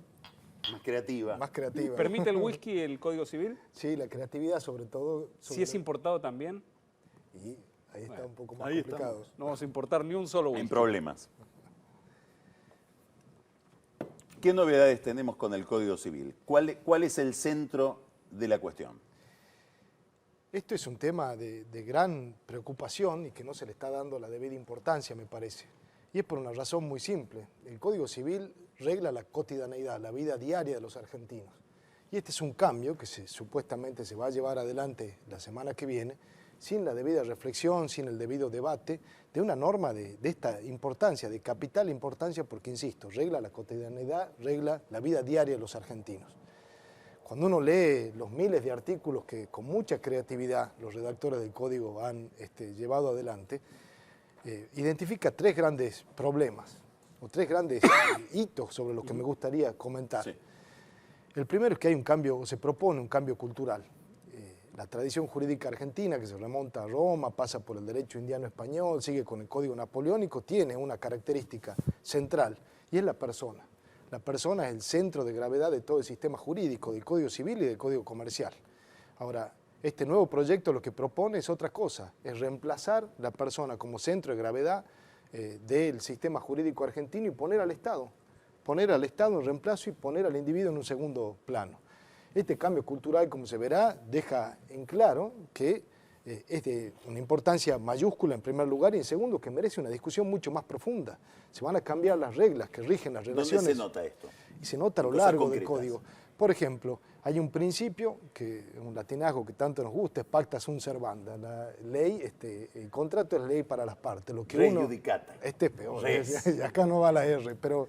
Sí. Más creativa. Más creativa. ¿Permite el whisky el Código Civil? Sí, la creatividad sobre todo. Si es importado también. Y ahí está un poco más complicado. Estamos. No vamos a importar ni un solo whisky. En problemas. ¿Qué novedades tenemos con el Código Civil? ¿Cuál es el centro de la cuestión? Esto es un tema de gran preocupación y que no se le está dando la debida importancia, me parece. Y es por una razón muy simple. El Código Civil regla la cotidianeidad, la vida diaria de los argentinos. Y este es un cambio que supuestamente se va a llevar adelante la semana que viene, sin la debida reflexión, sin el debido debate, de una norma de esta importancia, de capital importancia, porque, insisto, regla la cotidianeidad, regla la vida diaria de los argentinos. Cuando uno lee los miles de artículos que con mucha creatividad los redactores del Código han llevado adelante, identifica 3 grandes problemas, o 3 grandes hitos sobre los que me gustaría comentar. Sí. El primero es que hay un cambio, o se propone un cambio cultural. La tradición jurídica argentina, que se remonta a Roma, pasa por el derecho indiano español, sigue con el Código Napoleónico, tiene una característica central, y es la persona. La persona es el centro de gravedad de todo el sistema jurídico, del Código Civil y del Código Comercial. Ahora, este nuevo proyecto lo que propone es otra cosa, es reemplazar la persona como centro de gravedad del sistema jurídico argentino y poner al Estado en reemplazo y poner al individuo en un segundo plano. Este cambio cultural, como se verá, deja en claro que es de una importancia mayúscula en primer lugar y en segundo que merece una discusión mucho más profunda. Se van a cambiar las reglas que rigen las relaciones. ¿Dónde se nota esto? Y se nota a lo largo del código. Por ejemplo, hay un principio, que un latinazgo que tanto nos gusta, es pacta sunt servanda. La ley, el contrato es ley para las partes. Lo que Res judicata. Este es peor, acá no va la R, pero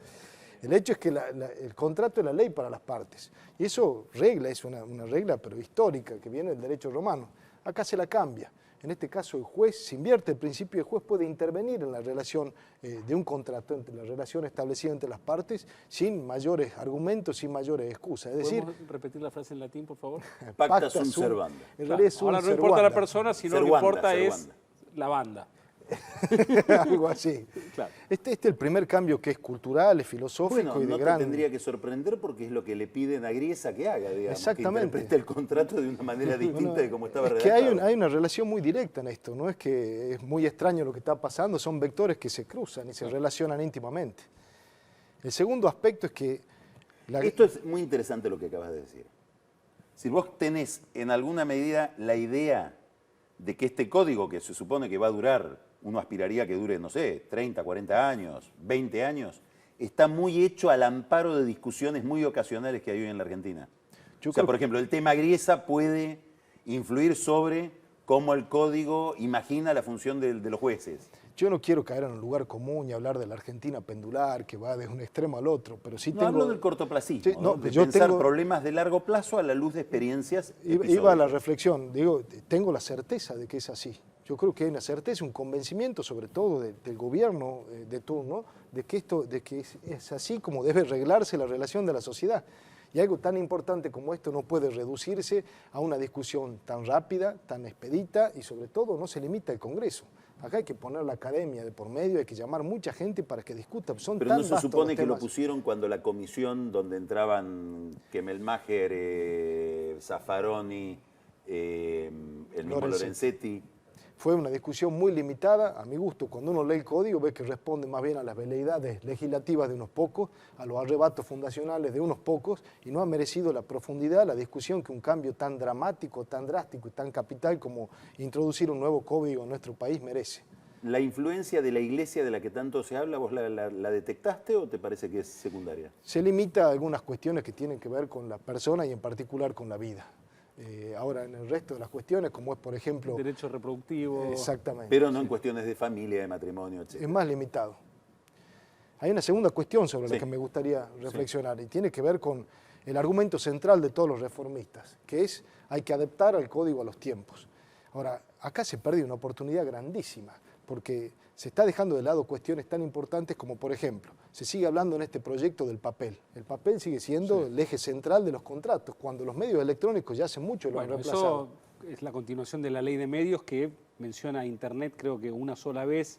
el hecho es que el contrato es la ley para las partes. Y eso es una regla, pero histórica, que viene del derecho romano. Acá se la cambia. En este caso el juez se invierte el principio, el juez puede intervenir en la relación de un contrato, entre la relación establecida entre las partes, sin mayores argumentos, sin mayores excusas. Es decir, ¿podemos repetir la frase en latín, por favor? Pacta sunt servanda. Ahora no importa la persona, sino lo que importa es la banda. Algo así. Claro. Este es el primer cambio que es cultural, es filosófico Bueno, y de no gran... te tendría que sorprender porque es lo que le piden a Griesa que haga, digamos. Exactamente. Que interprete el contrato de una manera distinta de cómo estaba Es que redactado. hay una relación muy directa en esto, no es que es muy extraño lo que está pasando, son vectores que se cruzan y se relacionan íntimamente. El segundo aspecto es que... Esto es muy interesante lo que acabas de decir. Si vos tenés en alguna medida la idea de que este código, que se supone que va a durar, uno aspiraría que dure, no sé, 30, 40 años, 20 años, está muy hecho al amparo de discusiones muy ocasionales que hay hoy en la Argentina. O sea, por ejemplo, el tema Griesa puede influir sobre cómo el código imagina la función de los jueces. Yo no quiero caer en un lugar común y hablar de la Argentina pendular, que va de un extremo al otro, pero sí tengo... Hablo del cortoplacismo, Sí, no, de yo pensar tengo- problemas de largo plazo a la luz de experiencias. Iba a la reflexión, digo, tengo la certeza de que es así. Yo creo que hay una certeza, un convencimiento, sobre todo del gobierno de turno, de que es así como debe arreglarse la relación de la sociedad. Y algo tan importante como esto no puede reducirse a una discusión tan rápida, tan expedita y sobre todo no se limita al Congreso. Acá hay que poner la academia de por medio, hay que llamar mucha gente para que discuta. Son Pero tan no se vastos supone los que lo temas. pusieron cuando la comisión donde entraban Kemelmacher, Zaffaroni, el mismo Lorenzetti. Fue una discusión muy limitada, a mi gusto. Cuando uno lee el código ve que responde más bien a las veleidades legislativas de unos pocos, a los arrebatos fundacionales de unos pocos, y no ha merecido la profundidad, la discusión que un cambio tan dramático, tan drástico y tan capital como introducir un nuevo código en nuestro país merece. ¿La influencia de la iglesia de la que tanto se habla, vos la detectaste o te parece que es secundaria? Se limita a algunas cuestiones que tienen que ver con la persona y en particular con la vida. Ahora, en el resto de las cuestiones, como es, por ejemplo... Derecho reproductivo. Exactamente. Pero no en cuestiones de familia, de matrimonio, etc. Es más limitado. Hay una segunda cuestión sobre la Sí. que me gustaría reflexionar y tiene que ver con el argumento central de todos los reformistas, que es hay que adaptar al código a los tiempos. Ahora, acá se pierde una oportunidad grandísima, porque se está dejando de lado cuestiones tan importantes como, por ejemplo, se sigue hablando en este proyecto del papel. El papel sigue siendo el eje central de los contratos, cuando los medios electrónicos ya hace mucho lo han Bueno, reemplazado. eso es la continuación de la ley de medios que menciona Internet creo que una sola vez.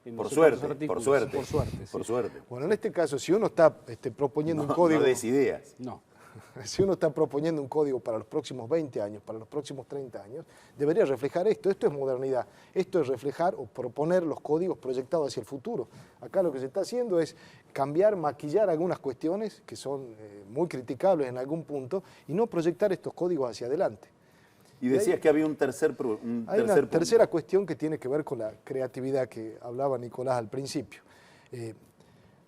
En Por no sé suerte, cuántos artículos. por suerte. Por suerte, sí. Por suerte. Bueno, en este caso, si uno está proponiendo un código... No des ideas. No. Si uno está proponiendo un código para los próximos 20 años, para los próximos 30 años, debería reflejar esto. Esto es modernidad. Esto es reflejar o proponer los códigos proyectados hacia el futuro. Acá lo que se está haciendo es cambiar, maquillar algunas cuestiones que son muy criticables en algún punto y no proyectar estos códigos hacia adelante. Y decías que había un tercer Hay una punto. tercera cuestión que tiene que ver con la creatividad que hablaba Nicolás al principio.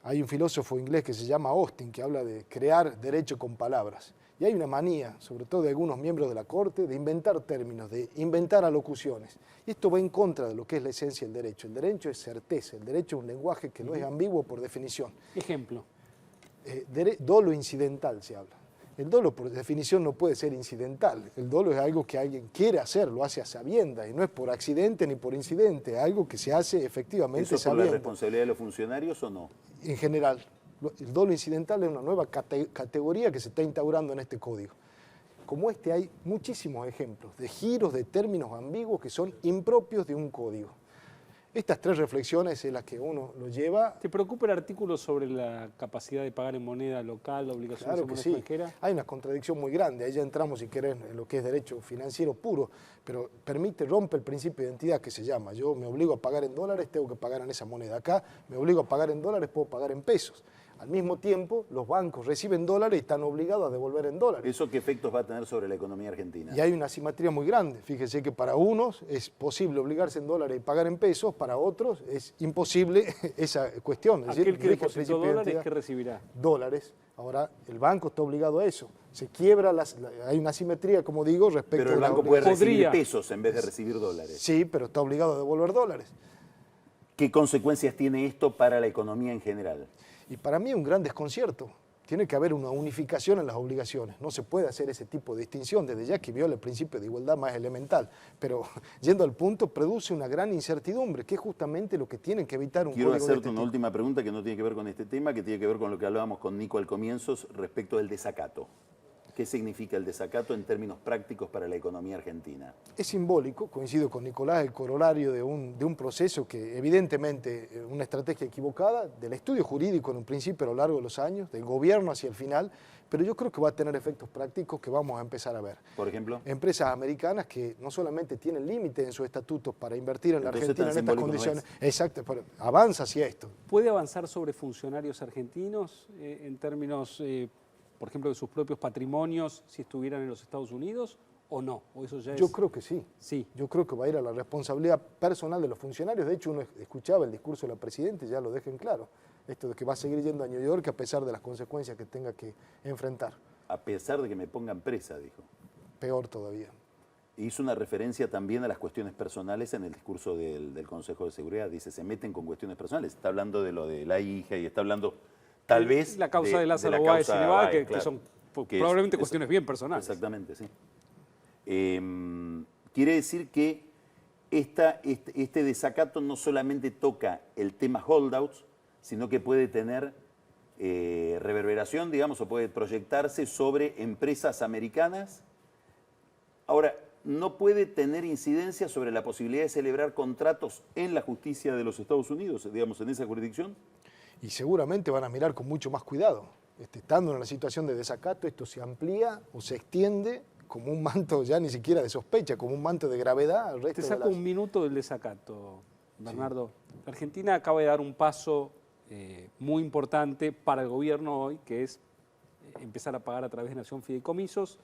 Hay un filósofo inglés que se llama Austin, que habla de crear derecho con palabras. Y hay una manía, sobre todo de algunos miembros de la Corte, de inventar términos, de inventar alocuciones. Y esto va en contra de lo que es la esencia del derecho. El derecho es certeza, el derecho es un lenguaje que no es ambiguo por definición. Ejemplo. Dolo incidental se habla. El dolo, por definición, no puede ser incidental. El dolo es algo que alguien quiere hacer, lo hace a sabiendas, y no es por accidente ni por incidente, es algo que se hace efectivamente ¿Eso es por la sabiendo. responsabilidad de los funcionarios o no? En general, el dolo incidental es una nueva categoría que se está instaurando en este código. Como este hay muchísimos ejemplos de giros de términos ambiguos que son impropios de un código. Estas tres reflexiones en las que uno lo lleva... ¿Te preocupa el artículo sobre la capacidad de pagar en moneda local, la obligación Claro de que moneda sí. extranjera? Hay una contradicción muy grande. Ahí ya entramos, si querés, en lo que es derecho financiero puro, pero rompe el principio de identidad que se llama. Yo me obligo a pagar en dólares, tengo que pagar en esa moneda. Acá me obligo a pagar en dólares, puedo pagar en pesos. Al mismo tiempo, los bancos reciben dólares y están obligados a devolver en dólares. ¿Eso qué efectos va a tener sobre la economía argentina? Y hay una asimetría muy grande. Fíjese que para unos es posible obligarse en dólares y pagar en pesos, para otros es imposible esa cuestión. Es Aquel decir, que rige el depositó principio de dólares, identidad. ¿qué recibirá? Dólares. Ahora, el banco está obligado a eso. Se quiebra, hay una asimetría, como digo, respecto Pero el a la banco puede recibir Podría. pesos en vez de recibir dólares. Sí, pero está obligado a devolver dólares. ¿Qué consecuencias tiene esto para la economía en general? Y para mí un gran desconcierto. Tiene que haber una unificación en las obligaciones. No se puede hacer ese tipo de distinción, desde ya que viola el principio de igualdad más elemental. Pero, yendo al punto, produce una gran incertidumbre, que es justamente lo que tienen que evitar un Quiero código de hacerte este una tipo. última pregunta que no tiene que ver con este tema, que tiene que ver con lo que hablábamos con Nico al comienzo respecto del desacato, ¿Qué significa el desacato en términos prácticos para la economía argentina? Es simbólico, coincido con Nicolás, el corolario de un proceso que evidentemente, una estrategia equivocada, del estudio jurídico en un principio a lo largo de los años, del gobierno hacia el final, pero yo creo que va a tener efectos prácticos que vamos a empezar a ver. Por ejemplo. Empresas americanas que no solamente tienen límites en sus estatutos para invertir en la Entonces, Argentina tan en estas simbólico no condiciones. es. Exacto, pero avanza hacia esto. ¿Puede avanzar sobre funcionarios argentinos en términos, por ejemplo, de sus propios patrimonios si estuvieran en los Estados Unidos o no? ¿O eso ya Yo es... creo que sí. Sí. Yo creo que va a ir a la responsabilidad personal de los funcionarios. De hecho, uno escuchaba el discurso de la Presidenta y ya lo dejen claro. Esto de que va a seguir yendo a New York a pesar de las consecuencias que tenga que enfrentar. A pesar de que me pongan presa, dijo. Peor todavía. Hizo una referencia también a las cuestiones personales en el discurso del Consejo de Seguridad. Dice, se meten con cuestiones personales. Está hablando de lo de la hija y está hablando, tal vez... La causa de Lázaro Báez y Nevadas, que son probablemente cuestiones bien personales. Exactamente, sí. Quiere decir que este desacato no solamente toca el tema holdouts, sino que puede tener reverberación, digamos, o puede proyectarse sobre empresas americanas. Ahora, no puede tener incidencia sobre la posibilidad de celebrar contratos en la justicia de los Estados Unidos, digamos, en esa jurisdicción. Y seguramente van a mirar con mucho más cuidado. Estando en una situación de desacato, esto se amplía o se extiende como un manto ya ni siquiera de sospecha, como un manto de gravedad al resto. Te saco un minuto del desacato, Bernardo. Sí. La Argentina acaba de dar un paso muy importante para el gobierno hoy, que es empezar a pagar a través de Nación Fideicomisos,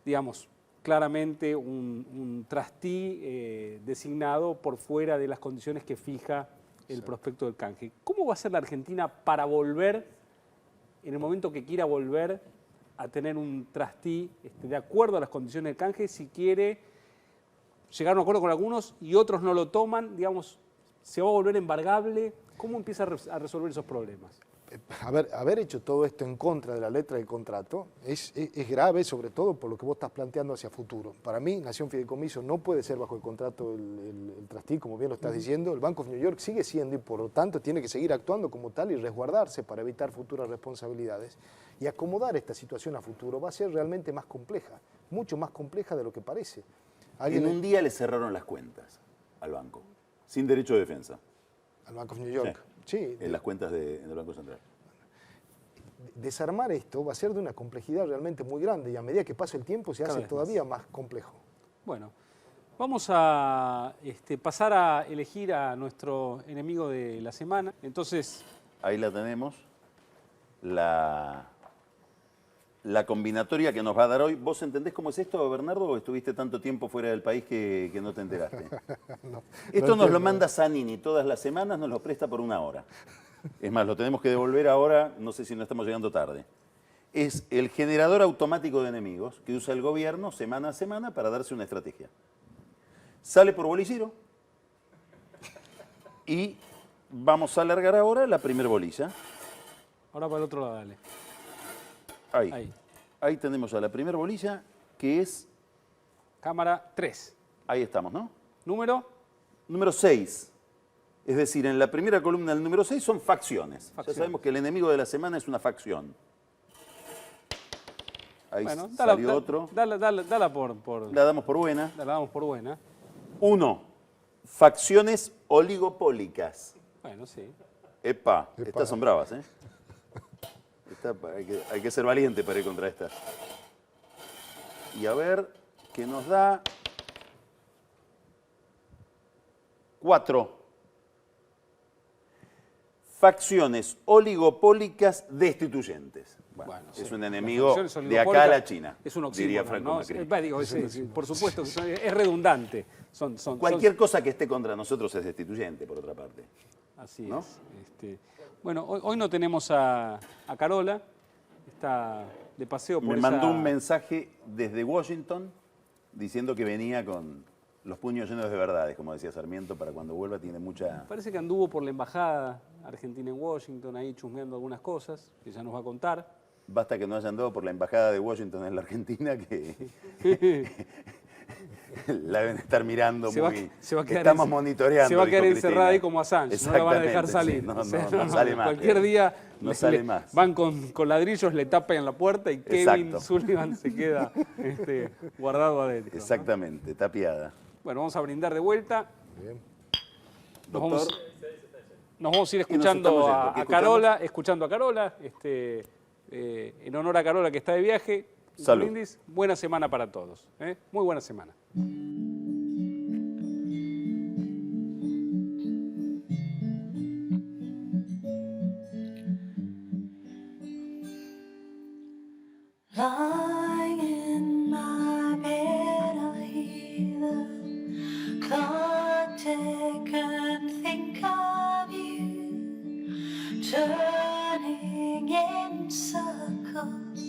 digamos, claramente un trustee designado por fuera de las condiciones que fija el prospecto del canje. ¿Cómo va a ser la Argentina para volver, en el momento que quiera volver, a tener un trustee de acuerdo a las condiciones del canje, si quiere llegar a un acuerdo con algunos y otros no lo toman, se va a volver embargable? ¿Cómo empieza a resolver esos problemas? Haber hecho todo esto en contra de la letra del contrato es grave, sobre todo por lo que vos estás planteando hacia futuro. Para mí, Nación Fideicomiso no puede ser bajo el contrato el trustee, como bien lo estás diciendo. El Bank of New York sigue siendo y por lo tanto tiene que seguir actuando como tal y resguardarse para evitar futuras responsabilidades. Y acomodar esta situación a futuro va a ser realmente más compleja, mucho más compleja de lo que parece. En un día le cerraron las cuentas al banco, sin derecho de defensa. Al Bank of New York. Sí. En las cuentas del Banco Central. Desarmar esto va a ser de una complejidad realmente muy grande y a medida que pasa el tiempo se hace todavía más complejo. Bueno, vamos a pasar a elegir a nuestro enemigo de la semana. Entonces... Ahí la tenemos. La combinatoria que nos va a dar hoy. ¿Vos entendés cómo es esto, Bernardo, o estuviste tanto tiempo fuera del país que no te enteraste? Esto nos lo manda Zanini todas las semanas, nos lo presta por 1 hora. Es más, lo tenemos que devolver ahora, no sé si no estamos llegando tarde. Es el generador automático de enemigos que usa el gobierno semana a semana para darse una estrategia. Sale por bolillero y vamos a alargar ahora la primer bolilla. Ahora para el otro lado, dale. Ahí tenemos a la primera bolilla, que es... Cámara 3. Ahí estamos, ¿no? ¿Número? Número 6. Es decir, en la primera columna del número 6 son facciones. Ya sabemos que el enemigo de la semana es una facción. Ahí salió otro. Dala por... La damos por buena. La damos por buena. 1. Facciones oligopólicas. Bueno, sí. Epa, estas son bravas, ¿eh? Hay que ser valiente para ir contra esta. Y a ver, ¿qué nos da? 4. Facciones oligopólicas destituyentes. Bueno, es un enemigo de acá a la China. Es un oxímoron, diría Franco Macri. Por supuesto, es redundante. Cualquier cosa que esté contra nosotros es destituyente, por otra parte. Así es. Bueno, hoy no tenemos a Carola, está de paseo por Me mandó un mensaje desde Washington diciendo que venía con los puños llenos de verdades, como decía Sarmiento, para cuando vuelva tiene mucha... Parece que anduvo por la embajada argentina en Washington, ahí chusmeando algunas cosas, que ya nos va a contar. Basta que no haya andado por la embajada de Washington en la Argentina, que la deben estar mirando se va muy... a quedar estamos monitoreando. Se va a quedar dijo encerrada Cristina. ahí como Assange, no la van a dejar salir. Sí, no, O sea, no sale más. Cualquier día no sale más. van con ladrillos, le tapan la puerta y Kevin Sullivan se queda guardado adentro. Exactamente, tapiada. Bueno, vamos a brindar de vuelta. Bien. Nos vamos a ir escuchando a Carola, en honor a Carola que está de viaje. Salud. Brindis, buena semana para todos. Muy buena semana. Lying in my bed, I hear the clock tick and think of you, turning in circles.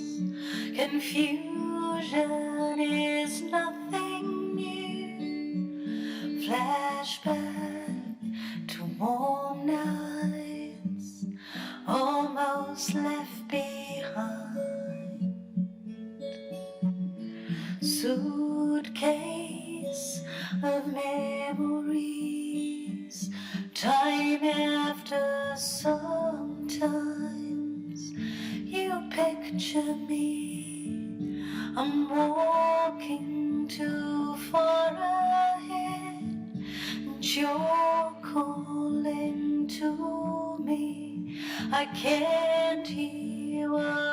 Confusion is nothing new. Flashback to warm nights, almost left behind. Suitcase of memories, time after sometimes you picture me. I'm walking too far ahead, and you're calling to me. I can't hear what